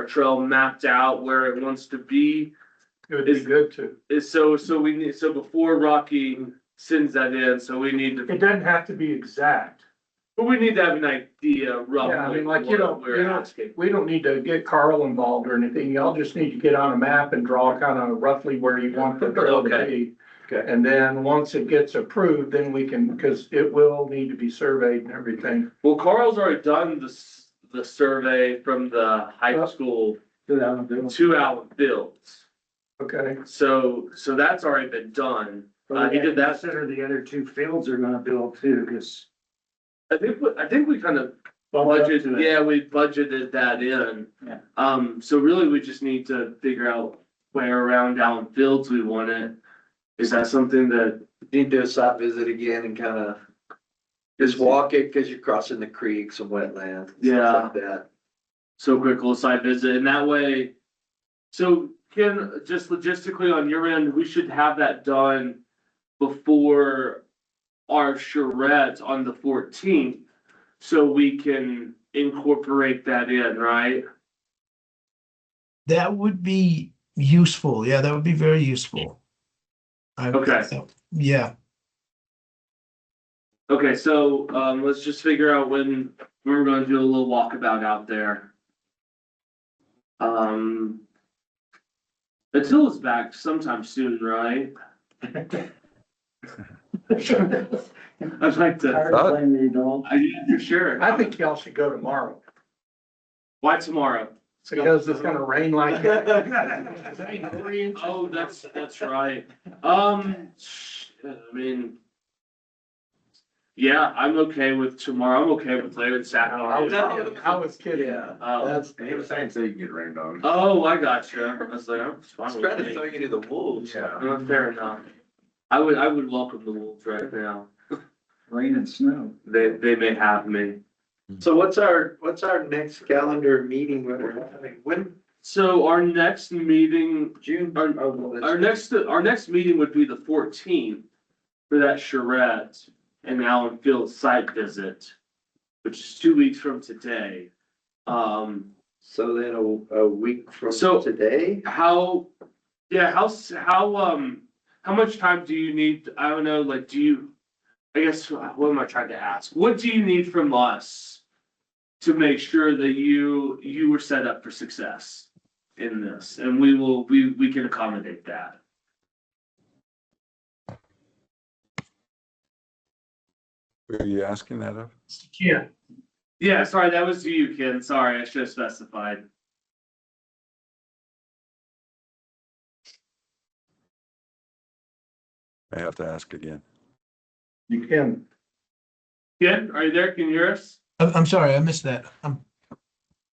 trail mapped out where it wants to be? It would be good to. So before Rocky sends that in, so we need to, It doesn't have to be exact. but we need to have an idea Yeah, I roughly mean, like, you what don't, we're you don't, asking. we don't need to get Carl involved or anything. Y'all just need to get on a map and draw kind of roughly where you want the trail to Okay. be. Okay. And then once it gets approved, then we can, because it will need to be surveyed and everything. Well, Carl's already done the survey from the high school to Allen Fields. Okay, So that's already been done. But He we did gotta that. consider the other two fields are gonna build too, because. I think we kind of budgeted, yeah, we budgeted that in. Yeah. So really we just need to figure out where around Allen Fields we want it. Is that something that, Need to do a site visit again and kind of just walk it because you're crossing the creeks and wetlands. and Yeah. stuff like that. so quick little site visit and that way? So Ken, just logistically on your end, we should have that done before our charrette on the 14th. So we can incorporate that in, right? That would be useful. Yeah, that would be very useful. Okay. Yeah, Okay, so, let's just figure out when we're gonna do a little walkabout out there. Attila's back sometime soon, right? I'd like to, yeah, for sure. I think y'all should go tomorrow Why tomorrow? because it's gonna rain like. I Oh, that's right. I mean. Yeah, I'm okay with tomorrow. I'm okay with later this afternoon. I was kidding. Yeah, Um, He was saying so you can get rained on. Oh, I got you. I was like, I'm I was fine trying with to throw me. you to the wolves. Fair enough. I would welcome the Wolves right now. Rain and snow. They may have me. So what's our next calendar meeting when we're having, when, So our next meeting, June? Our- Oh, well, that's- our next meeting would be the 14th for that charrette and Allen Field site visit, which is 2 weeks from today. So then a week from So- today? How much time do you need? I don't know, like, I guess, what am I trying to ask? What do you need from us to make sure that you were set up for success in this? And we can accommodate that. Who are you asking that of? Yeah, Yeah, sorry, that was to you, Ken. Sorry, I should have specified. I have to ask again. you can. Ken, are you there? Can you hear us? I'm sorry, I missed that.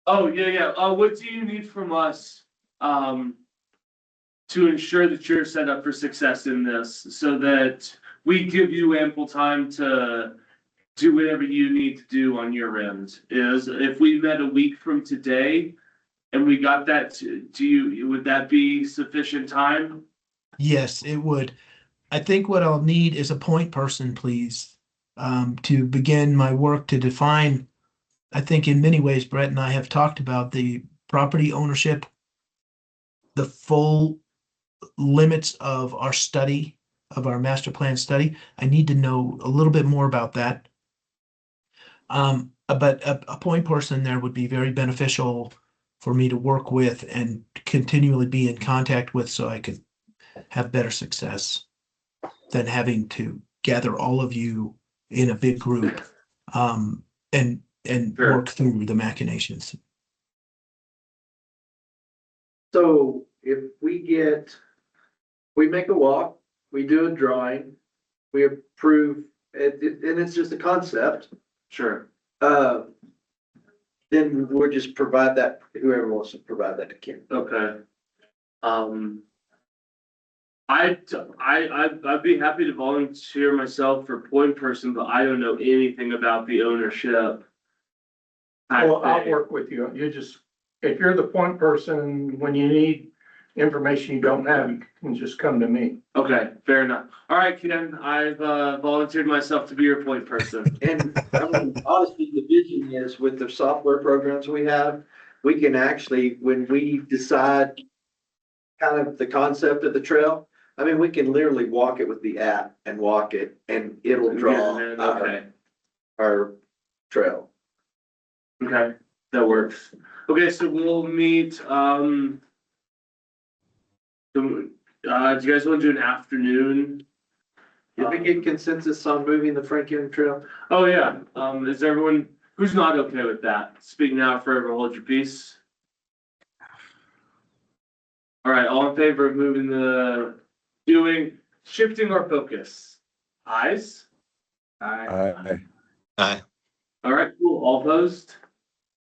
Oh, yeah. What do you need from us, to ensure that you're set up for success in this, so that we give you ample time to do whatever you need to do on your end? Is if we met a week from today and we got that, would that be sufficient time? Yes, it would. I think what I'll need is a point person, please, to begin my work to define. I think in many ways, Brett and I have talked about the property ownership, the full limits of our study, of our master plan study. I need to know a little bit more about that. But a point person there would be very beneficial for me to work with and continually be in contact with so I could have better success than having to gather all of you in a big group and Sure. work through the machinations. So if we make a walk, we do a drawing, we approve, and it's just a concept, Sure. then we'll just provide that, whoever wants to provide that to Ken. Okay. I'd be happy to volunteer myself for point person, but I don't know anything about the ownership. Well, I'll work with you. You just, if you're the point person, when you need information you don't have, you can just come to me. Okay, fair enough. All right, Ken, I've volunteered myself to be your point person. And I mean, honestly, the vision is with the software programs we have, we can actually, when we decide kind of the concept of the trail, I mean, we can literally walk it with the app and walk it and it'll draw Yeah, our, okay, our trail. okay, that works. Okay, so we'll meet, do you guys want to do an afternoon? Did we get consensus on moving the Franklin Trail? Oh, yeah, is everyone, who's not okay with that? Speak now, forever hold your peace. All right, all in favor of moving shifting our focus? Ayes? I, Aye. All right, cool, all opposed?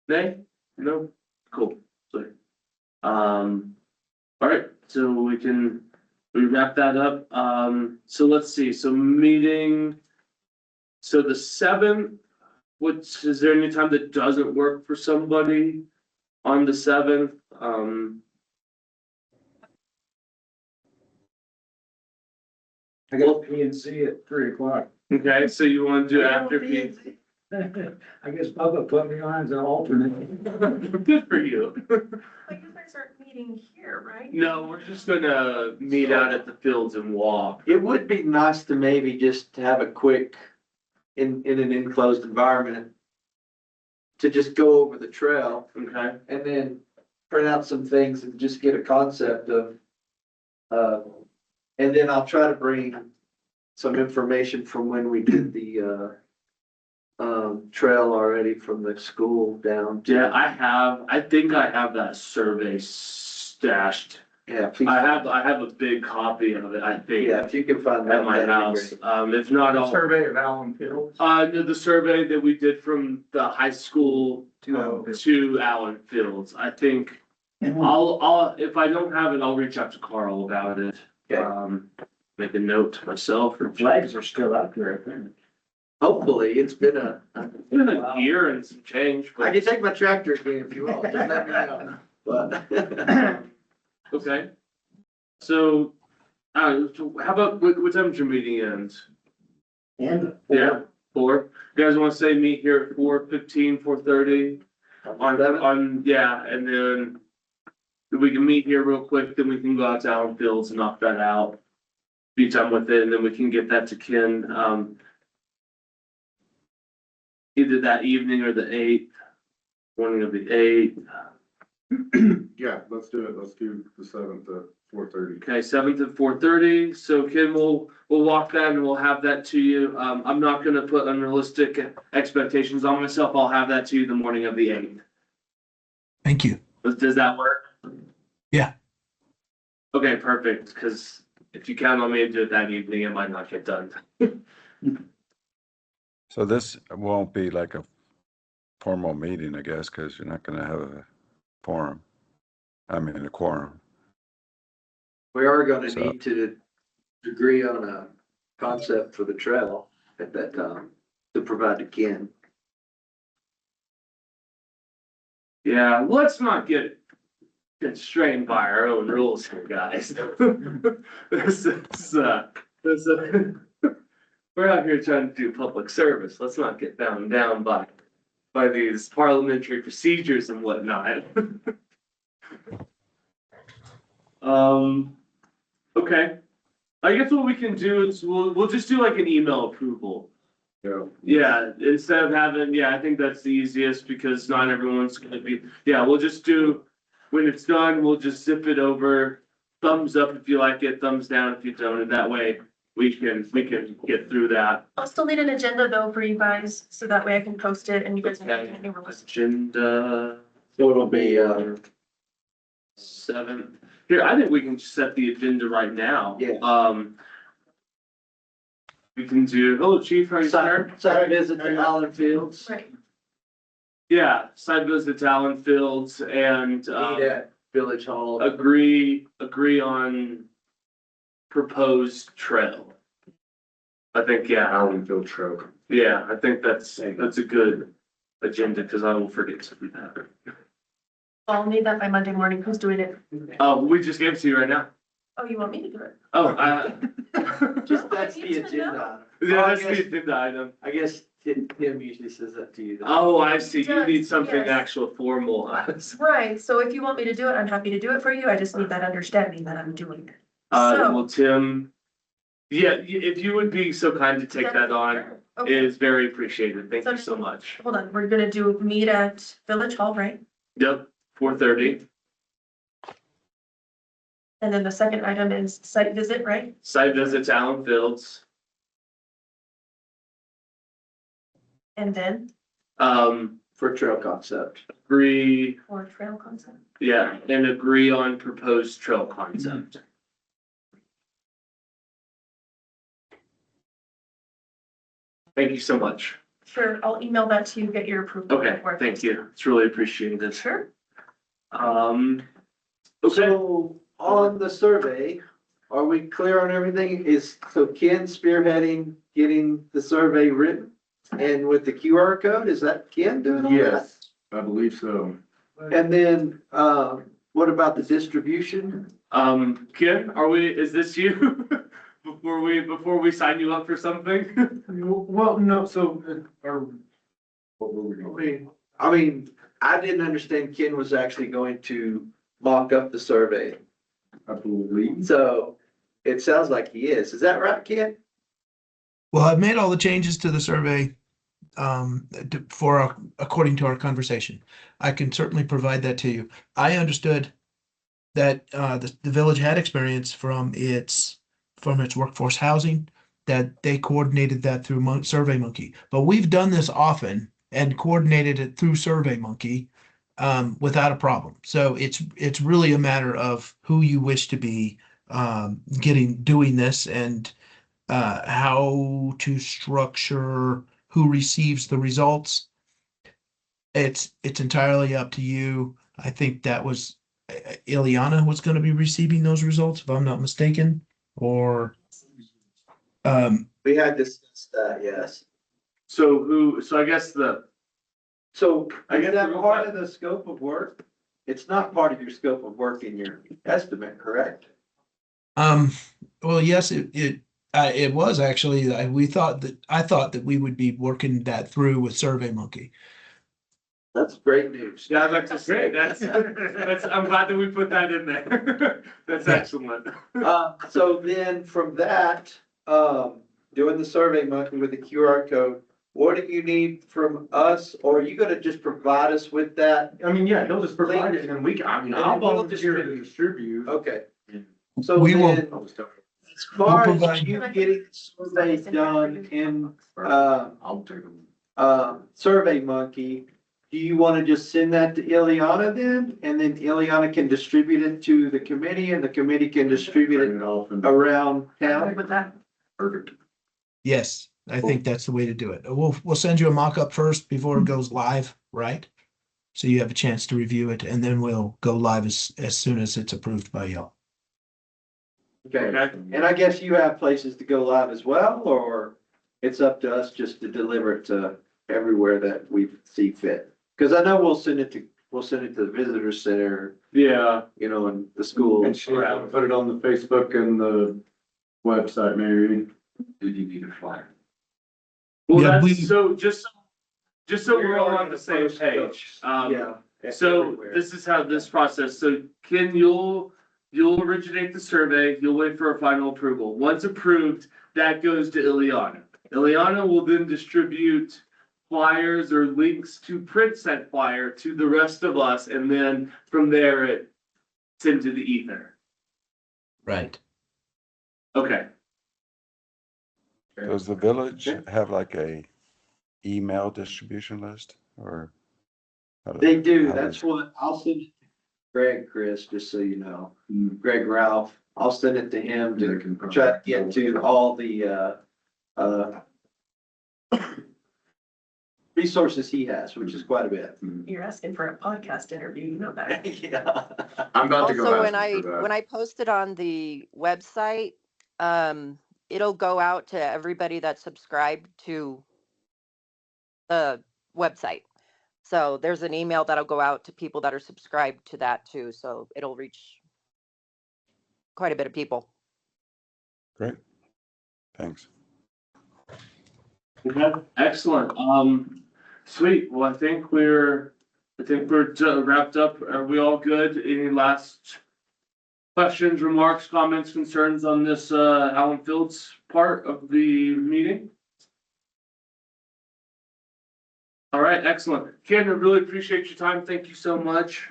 Nay? No? Cool, sorry. All right, so we wrap that up, so let's see, so meeting. So the 7th, is there any time that doesn't work for somebody on the 7th? I got P and C at 3:00. Okay, so you wanna do after P? I guess Bubba put me on as an alternate. Good for you. But you guys aren't meeting here, right? No, we're just gonna meet out at the fields and walk. It would be nice to maybe just have a quick, in an enclosed environment, to just go over the trail Okay, and then print out some things and just get a concept of, and then I'll try to bring some information from when we did the, trail already from the school down. yeah, I think I have that survey stashed. Yeah, please. I have a big copy of it, I think, Yeah, if you can find that. at my that'd be house. great. If not, I'll. Survey of Allen Fields. No, the survey that we did from the high school To to Allen Fields, I think, I'll, if I don't have it, I'll reach out to Carl about it. Okay. Make a note to myself or. Flags are still out there, I think. Hopefully, it's been a, It's been a year and some change, I but, can take my tractor again if you want, just let me know. But, okay. So, so how about, what time's your meeting end? And. Yeah, 4? You guys wanna say meet here at 4:15, 4:30? Yeah, and then we can meet here real quick, then we can go out to Allen Fields and knock that out. Be done with it, and then we can get that to Ken, either that evening or the 8th, morning of the 8th. Yeah, let's do it. Let's do the 7th at 4:30. Okay, 7th at 4:30, so Ken, we'll walk that and we'll have that to you. I'm not gonna put unrealistic expectations on myself, I'll have that to you the morning of the 8th. Thank you. Does that work? Yeah. Okay, perfect, because if you count on me to do it that evening, it might not get done. so this won't be like a formal meeting, I guess, because you're not gonna have a forum. I mean, a quorum. we are gonna So- need to agree on a concept for the trail at that time to provide to Ken. Yeah, let's not get constrained by our own rules here, guys. This is, we're out here trying to do public service. Let's not get bound down by these parliamentary procedures and whatnot. Okay, I guess what we can do is we'll just do like an email approval. Yeah, instead of having, yeah, I think that's the easiest because not everyone's gonna be, yeah, we'll just do, when it's done, we'll just zip it over. Thumbs up if you like it, thumbs down if you don't, and that way we can get through that. I'll still need an agenda though for you guys, so that way I can post it and you guys can make any rules. Agenda So it'll be, 7. Here, I think we can set the agenda right now. Yeah. We can do, hello chief, how are you, sir? site visit to Allen Fields. Right. Yeah, side visit to Allen Fields and, Meet at Village Hall. agree on proposed trail. I think, yeah, Allenfield Trail. yeah, I think that's a good agenda, cause I will forget to do that. I'll need that by Monday morning. Who's doing it? We just gave it to you right now. Oh, you want me to do it? Oh, Just, that's the agenda. yeah, that's Oh, I guess- the agenda item. I guess Tim usually says that to you. Oh, I see, you need something Yes. actual formal. Right, so if you want me to do it, I'm happy to do it for you. I just need that understanding that I'm doing it. So- Well, Tim, yeah, if you would be so kind to take that on, it Okay, is very appreciated. Thank you so So- much. hold on, we're gonna do meet at Village Hall, right? Yep, 4:30, And then the second item is site visit, right? site visit to Allen Fields. And then For trail concept. Agree, for trail concept. yeah, and agree on proposed trail concept. Thank you so much. Sure, I'll email that to you, get your approval. Okay, before I thank post you. It's really appreciated. it. Sure. Okay, So on the survey, are we clear on everything? So Ken spearheading, getting the survey written? And with the QR code, is that Ken doing all that? Yes, I believe so. And then, what about the distribution? Ken, is this you? Before we sign you up for something? Well, no, so, what were we going? I mean, I didn't understand Ken was actually going to mock up the survey. I believe. So it sounds like he is. Is that right, Ken? Well, I've made all the changes to the survey according to our conversation. I can certainly provide that to you. I understood that the village had experience from its workforce housing, that they coordinated that through SurveyMonkey. But we've done this often and coordinated it through SurveyMonkey without a problem. So it's really a matter of who you wish to be doing this and how to structure who receives the results. It's entirely up to you. I think that was Ileana was going to be receiving those results, if I'm not mistaken, or We had discussed that, yes. So I guess So I is guess that we're part of the scope of work? It's not part of your scope of work in your estimate, correct? well, yes, it was actually. I thought that we would be working that through with SurveyMonkey. That's great news. yeah, that's great. That's I'm glad that we put that in there. That's Yeah. excellent. So then from that, doing the survey monkey with the QR code, what do you need from us? Or are you gonna just provide us with that? I mean, yeah, he'll just provide it and we can, I mean, I'll And we'll volunteer to distribute. Okay. So We will- then, I'll just tell as far We'll as provide- you getting the survey done in, her. I'll take them. Survey Monkey, do you wanna just send that to Ileana then? And then Ileana can distribute it to the committee and the committee can distribute Print it it off and around Good town? with that. perfect. Yes, I think that's the way to do it. We'll send you a mock-up first before it goes live, right? So you have a chance to review it, and then we'll go live as soon as it's approved by y'all. Okay, Okay. and I guess you have places to go live as well, or it's up to us just to deliver it to everywhere that we see fit? Cause I know we'll send it to the visitor center, Yeah. you know, and the school. And she put it on the Facebook and the website, maybe. Did you need a flyer? Well, Yeah, that's so just so we're all on the same First page. Yeah. So this is how this process, so Ken, you'll you'll originate the survey, you'll wait for a final approval. Once approved, that goes to Ileana. Ileana will then distribute flyers or links to print said flyer to the rest of us, and then from there it's into the ether. Right. Okay. Does the village have like a email distribution list or? how They do, how that's does- what, I'll send it to Greg, Chris, just so you know, Greg Ralph, I'll send it to him They to can probably- try to get to all the, resources he has, which is quite a bit. You're asking for a podcast interview, you know that. Yeah. I'm about to go Also, ask when him for that. when I post it on the website, it'll go out to everybody that's subscribed to the website. So there's an email that'll go out to people that are subscribed to that too. So it'll reach quite a bit of people. Great, thanks. Okay, excellent. Sweet. Well, I think we're wrapped up. Are we all good? Any last questions, remarks, comments, concerns on this, Allen Fields part of the meeting? All right, excellent. Ken, I really appreciate your time. Thank you so much.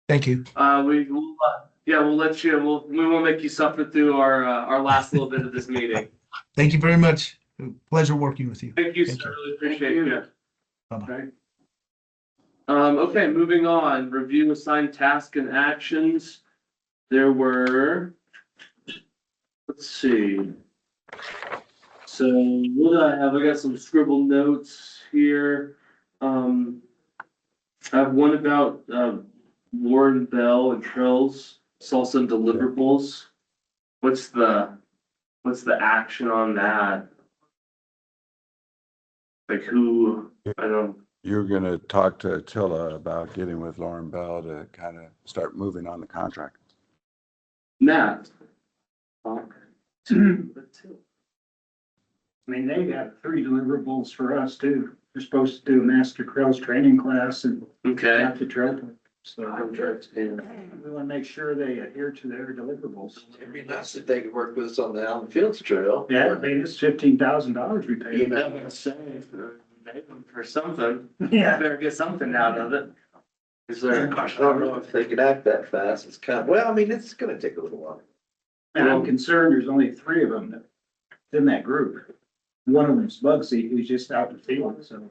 Thank you. We will, we'll let you, we won't make you suffer through our last little bit of this meeting. Thank you very much. Pleasure working with you. Thank you, Thank sir. you. Really appreciate you. Bye-bye. Okay. Okay, moving on, review assigned tasks and actions. There were, let's see. So what do I have? I got some scribbled notes here. I have one about, Warren Bell and Trills, salsa and deliverables. What's the action on that? Like who, I don't, You're gonna talk to Attila about getting with Lauren Bell to kind of start moving on the contract. Matt. I mean, they got 3 deliverables for us too. They're supposed to do a Master Trails training class and Okay. have to trail. So Yeah. we want to make sure they adhere to their deliverables. It'd be nice if they could work with us on the Allen Fields Trail. Yeah, I mean, it's $15,000 we paid. You know, for something, Yeah. better get something out of it. Is I there? don't know if they could act that fast. It's kind of, well, I mean, it's gonna take a little while. And I'm concerned there's only 3 of them that, in that group. One of them's Bugsy, who's just out in the field, so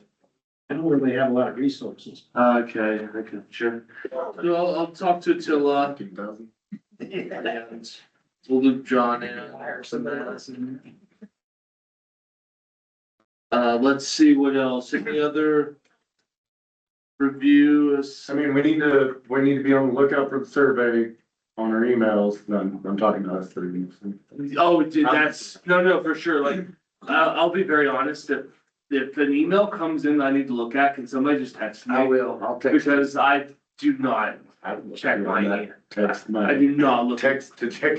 I don't really have a lot of resources. Okay, sure. Well, I'll talk to Attila 15,000. and we'll loop John in. Let's see what else. Any other reviews? I mean, we need to be on the lookout for the survey on our emails. I'm talking to us 3 weeks. Oh, dude, that's, no, for sure. Like, I'll be very honest. If an email comes in, I need to look at, can somebody just text me? I will, I'll text. Because I do not check my email. Text I my, do not look. check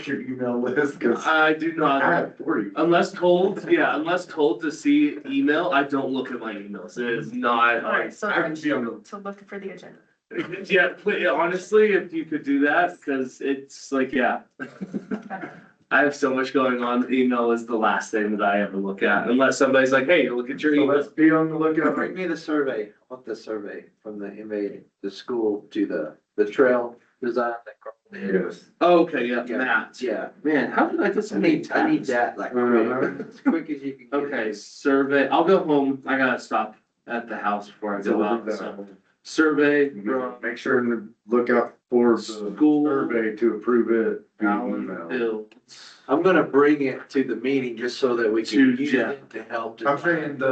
your email list, cause I do I not. have 40. Unless told to see email, I don't look at my emails. It is not. Alright, so I can see on the, to look for the agenda. Yeah, honestly, if you could do that, because it's like, yeah. I have so much going on. Email is the last thing that I ever look at, unless somebody's like, hey, look at your so email. let's be on the lookout. Bring me the survey. I want the survey from the MA, the school to the trail design that Carl did. Yes. Oh, okay, yeah, Yeah. Matt. Yeah, Man, how did I get so I many need tabs? that like Uh-huh. as quick as you can get. Okay, survey. I'll go home. I gotta stop at the house before I go out. So survey from Make sure to look out for the School. survey to approve it via Allen email. Fields. I'm gonna bring it to the meeting just so that we To can use Jeff. it to help. I'm saying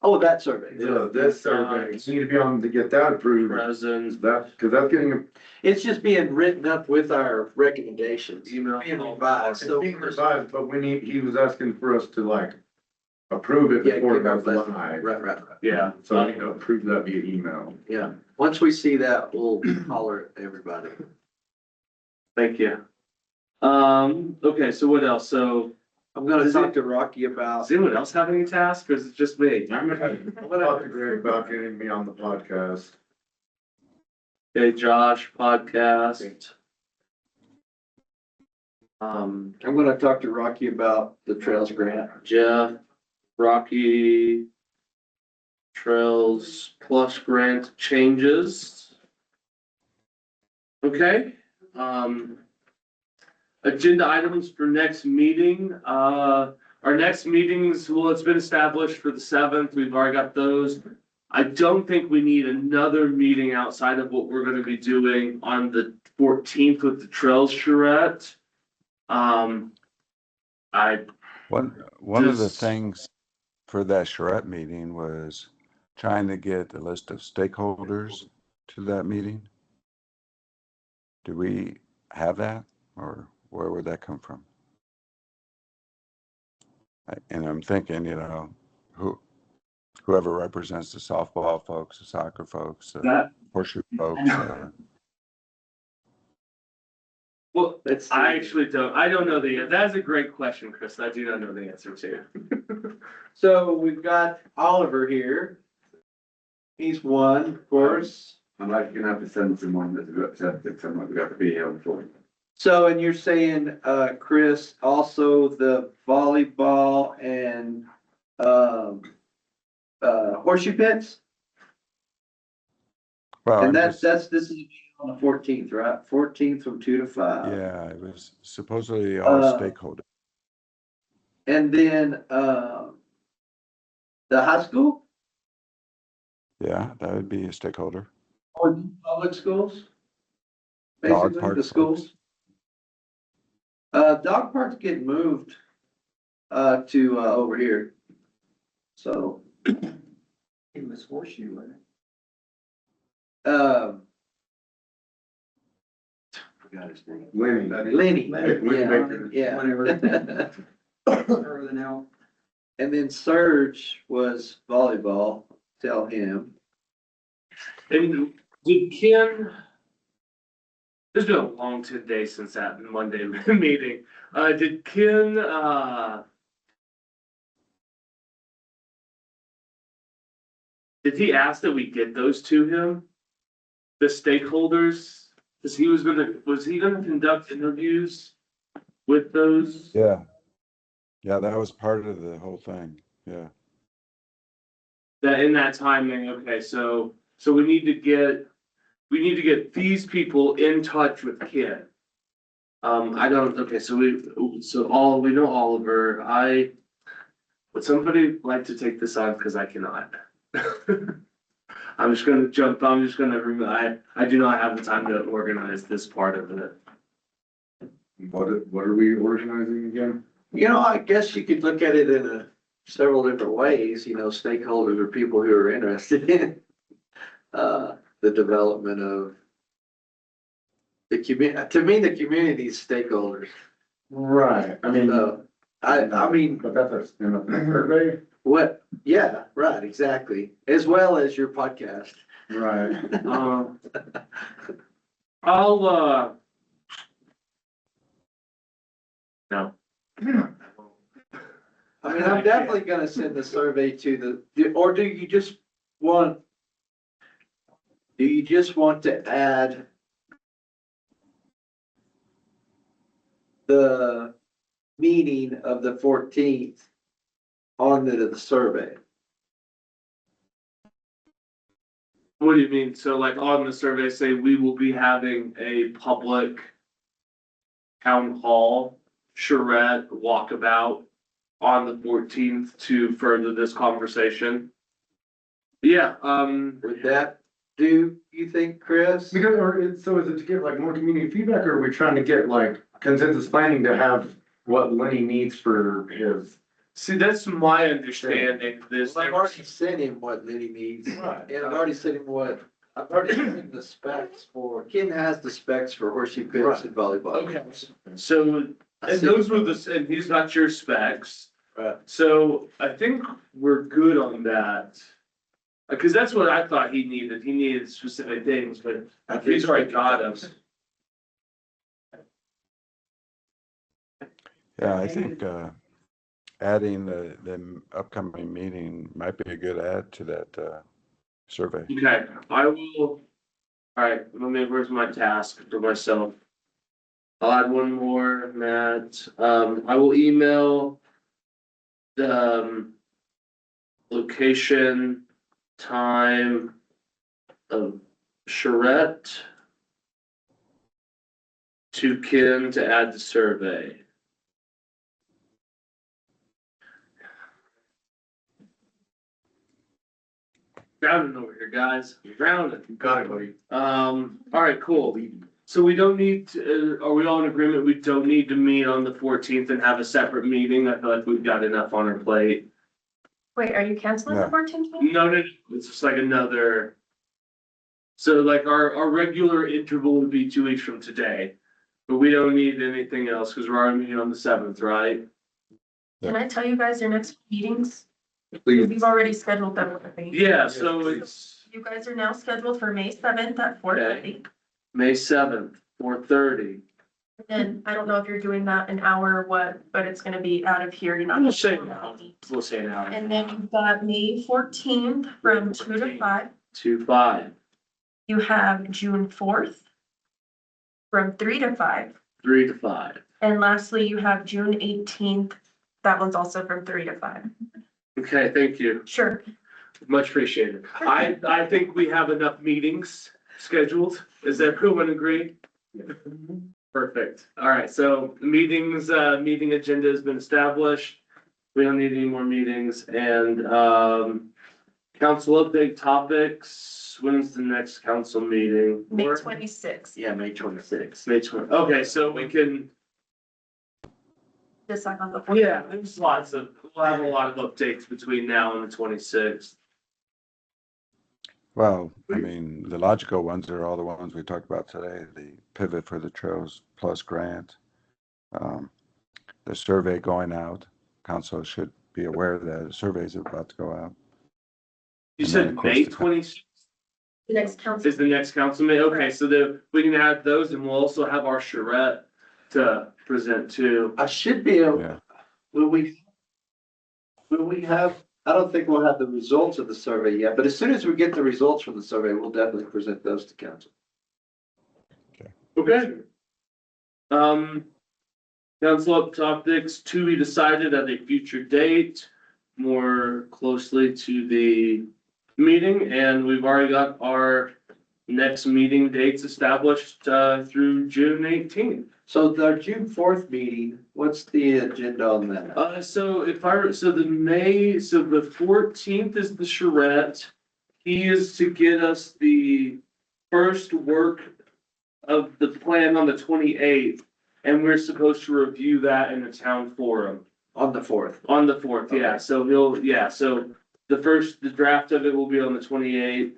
Oh, that survey. this survey, you need to be on to get that approved. Present. Cause that's getting, It's just being written up with our recommendations. Email. Being revised, it's so. being revised, but he was asking for us to like approve it Yeah, before it give our goes blessing. live. Right. Yeah. So I need to approve that via email. Yeah, once we see that, we'll holler at everybody. Thank you. Okay, so what else? So, I'm gonna Does talk to Rocky about. does anyone else have any tasks or is it just me? I'm gonna talk to Greg about getting me on the podcast. Okay, Josh, podcast. Um, I'm gonna talk to Rocky about the Trails grant. Jeff, Rocky, Trails Plus grant changes. Okay, agenda items for next meeting, our next meetings, well, it's been established for the 7th, we've already got those. I don't think we need another meeting outside of what we're gonna be doing on the 14th with the Trails charrette. I One of the Just- things for that charrette meeting was trying to get a list of stakeholders to that meeting. Do we have that, or where would that come from? And I'm thinking, whoever represents the softball folks, the soccer folks, the That, horseshoe folks. Well, Let's I see. actually I don't know that's a great question, Chris, I do not know the answer to. So we've got Oliver here. He's one, of course. I'm like, you're gonna have to send someone someone got to be here for. So, and you're saying, Chris, also the volleyball and, horseshoe pits? Well, And I'm just, this is on the 14th, right? 14th from 2 to 5. yeah, it was supposedly all stakeholders. And then, the high school Yeah, that would be a stakeholder. or public schools? Dog Basically, park the schools. folks. Dog park's getting moved, to, over here. So, it was horseshoe, wasn't um. Forgot his name. Lenny. Lenny, Lenny. yeah. Further than now. And then Surge was volleyball, tell him. And did Ken? It's been a long 10 days since that Monday meeting. Did Ken, did he ask that we get those to him? The stakeholders? Cause was he gonna conduct interviews with those? Yeah. Yeah, that was part of the whole thing. Yeah. That in that timing, okay, so we need to get these people in touch with Ken. Okay, so we know Oliver, would somebody like to take this on, cause I cannot. I'm just gonna I do not have the time to organize this part of it. What are we organizing again? You know, I guess you could look at it in several different ways, stakeholders are people who are interested in the development of the community. To me, the community is stakeholders. Right, I mean. I mean, But that's in a survey? what, yeah, right, exactly, as well as your podcast. Right. I'll, no. I mean, I'm definitely gonna send the survey to or do you just want to add the meeting of the 14th on the survey? What do you mean? So like on the survey, say we will be having a public town hall charrette walkabout on the 14th to further this conversation. Yeah, Would that do, you think, Chris? Because, so is it to get like more community feedback, or are we trying to get like consensus planning to have what Lenny needs for his? see, that's my understanding, this. I've already sent him what Lenny needs, Right. and I've already sent him I've already sent him the specs Ken has the specs for horseshoe pits and volleyball. Okay, so, I and sent those were and he's got your specs. Right. So I think we're good on that. Cause that's what I thought he needed specific things, but he's already got them. Yeah, I think, adding the upcoming meeting might be a good add to that, survey. Okay, I will, alright, where's my task for myself? I'll add one more, Matt. I will email the location, time of charrette to Kim to add the survey. Drowning over here, guys. Drowning. Got it, buddy. All right, cool. So we don't need to, are we all in agreement? We don't need to meet on the 14th and have a separate meeting? I feel like we've got enough on our plate. Wait, are you canceling the No. 14th meeting? No, it's just like another. So like our regular interval would be 2 weeks from today, but we don't need anything else because we're already meeting on the 7th, right? Can I tell you guys your next meetings? Please. We've already scheduled them with me. Yeah, so it's You guys are now scheduled for May 7th at 4:30. May 7th, 4:30. And I don't know if you're doing that an hour or what, but it's gonna be out of here, you're not. We'll say now. We'll say now. And then you've got May 14th from 2 to 5. 2-5, You have June 4th from 3 to 5. 3 to 5. And lastly, you have June 18th. That one's also from 3 to 5. Okay, thank you. Sure. Much appreciated. I think we have enough meetings scheduled. Does everyone agree? Perfect. All right, so the meeting agenda has been established. We don't need any more meetings and, council update topics. When's the next council meeting? May 26th. Yeah, May 26th. May 20, okay, so we can, Decide on the. yeah, there's we'll have a lot of updates between now and the 26th. Well, I mean, the logical ones are all the ones we talked about today, the pivot for the Trails Plus grant. The survey going out, council should be aware that the survey is about to go out. You And then, said of course, May the- 26th? The next council. Is the next council meeting? Okay, so we can add those and we'll also have our charrette to present to. I should be able, Yeah, will we have, I don't think we'll have the results of the survey yet, but as soon as we get the results from the survey, we'll definitely present those to council. Okay. Council up topics to be decided at a future date, more closely to the meeting, and we've already got our next meeting dates established, through June 18th. So our June 4th meeting, what's the agenda on that? So the 14th is the charrette. He is to get us the first work of the plan on the 28th, and we're supposed to review that in the town forum On the 4th. on the 4th, yeah, Okay. so so the draft of it will be on the 28th.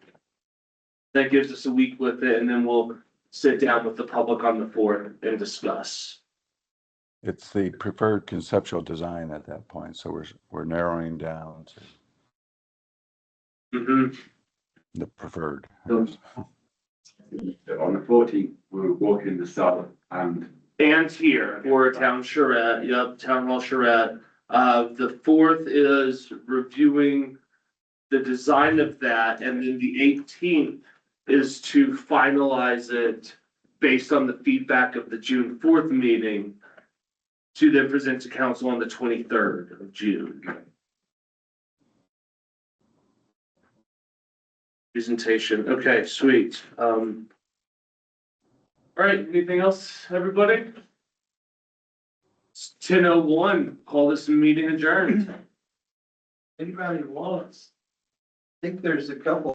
That gives us a week with it, and then we'll sit down with the public on the 4th and discuss. it's the preferred conceptual design at that point, so we're narrowing down to the preferred. On the 14th, we're walking the south and And here for town charrette, yep, town hall charrette. The 4th is reviewing the design of that, and then the 18th is to finalize it based on the feedback of the June 4th meeting to then present to council on the 23rd of June. Presentation, okay, sweet. All right, anything else, everybody? It's 10:01, call this meeting adjourned. Anybody wants? I think there's a couple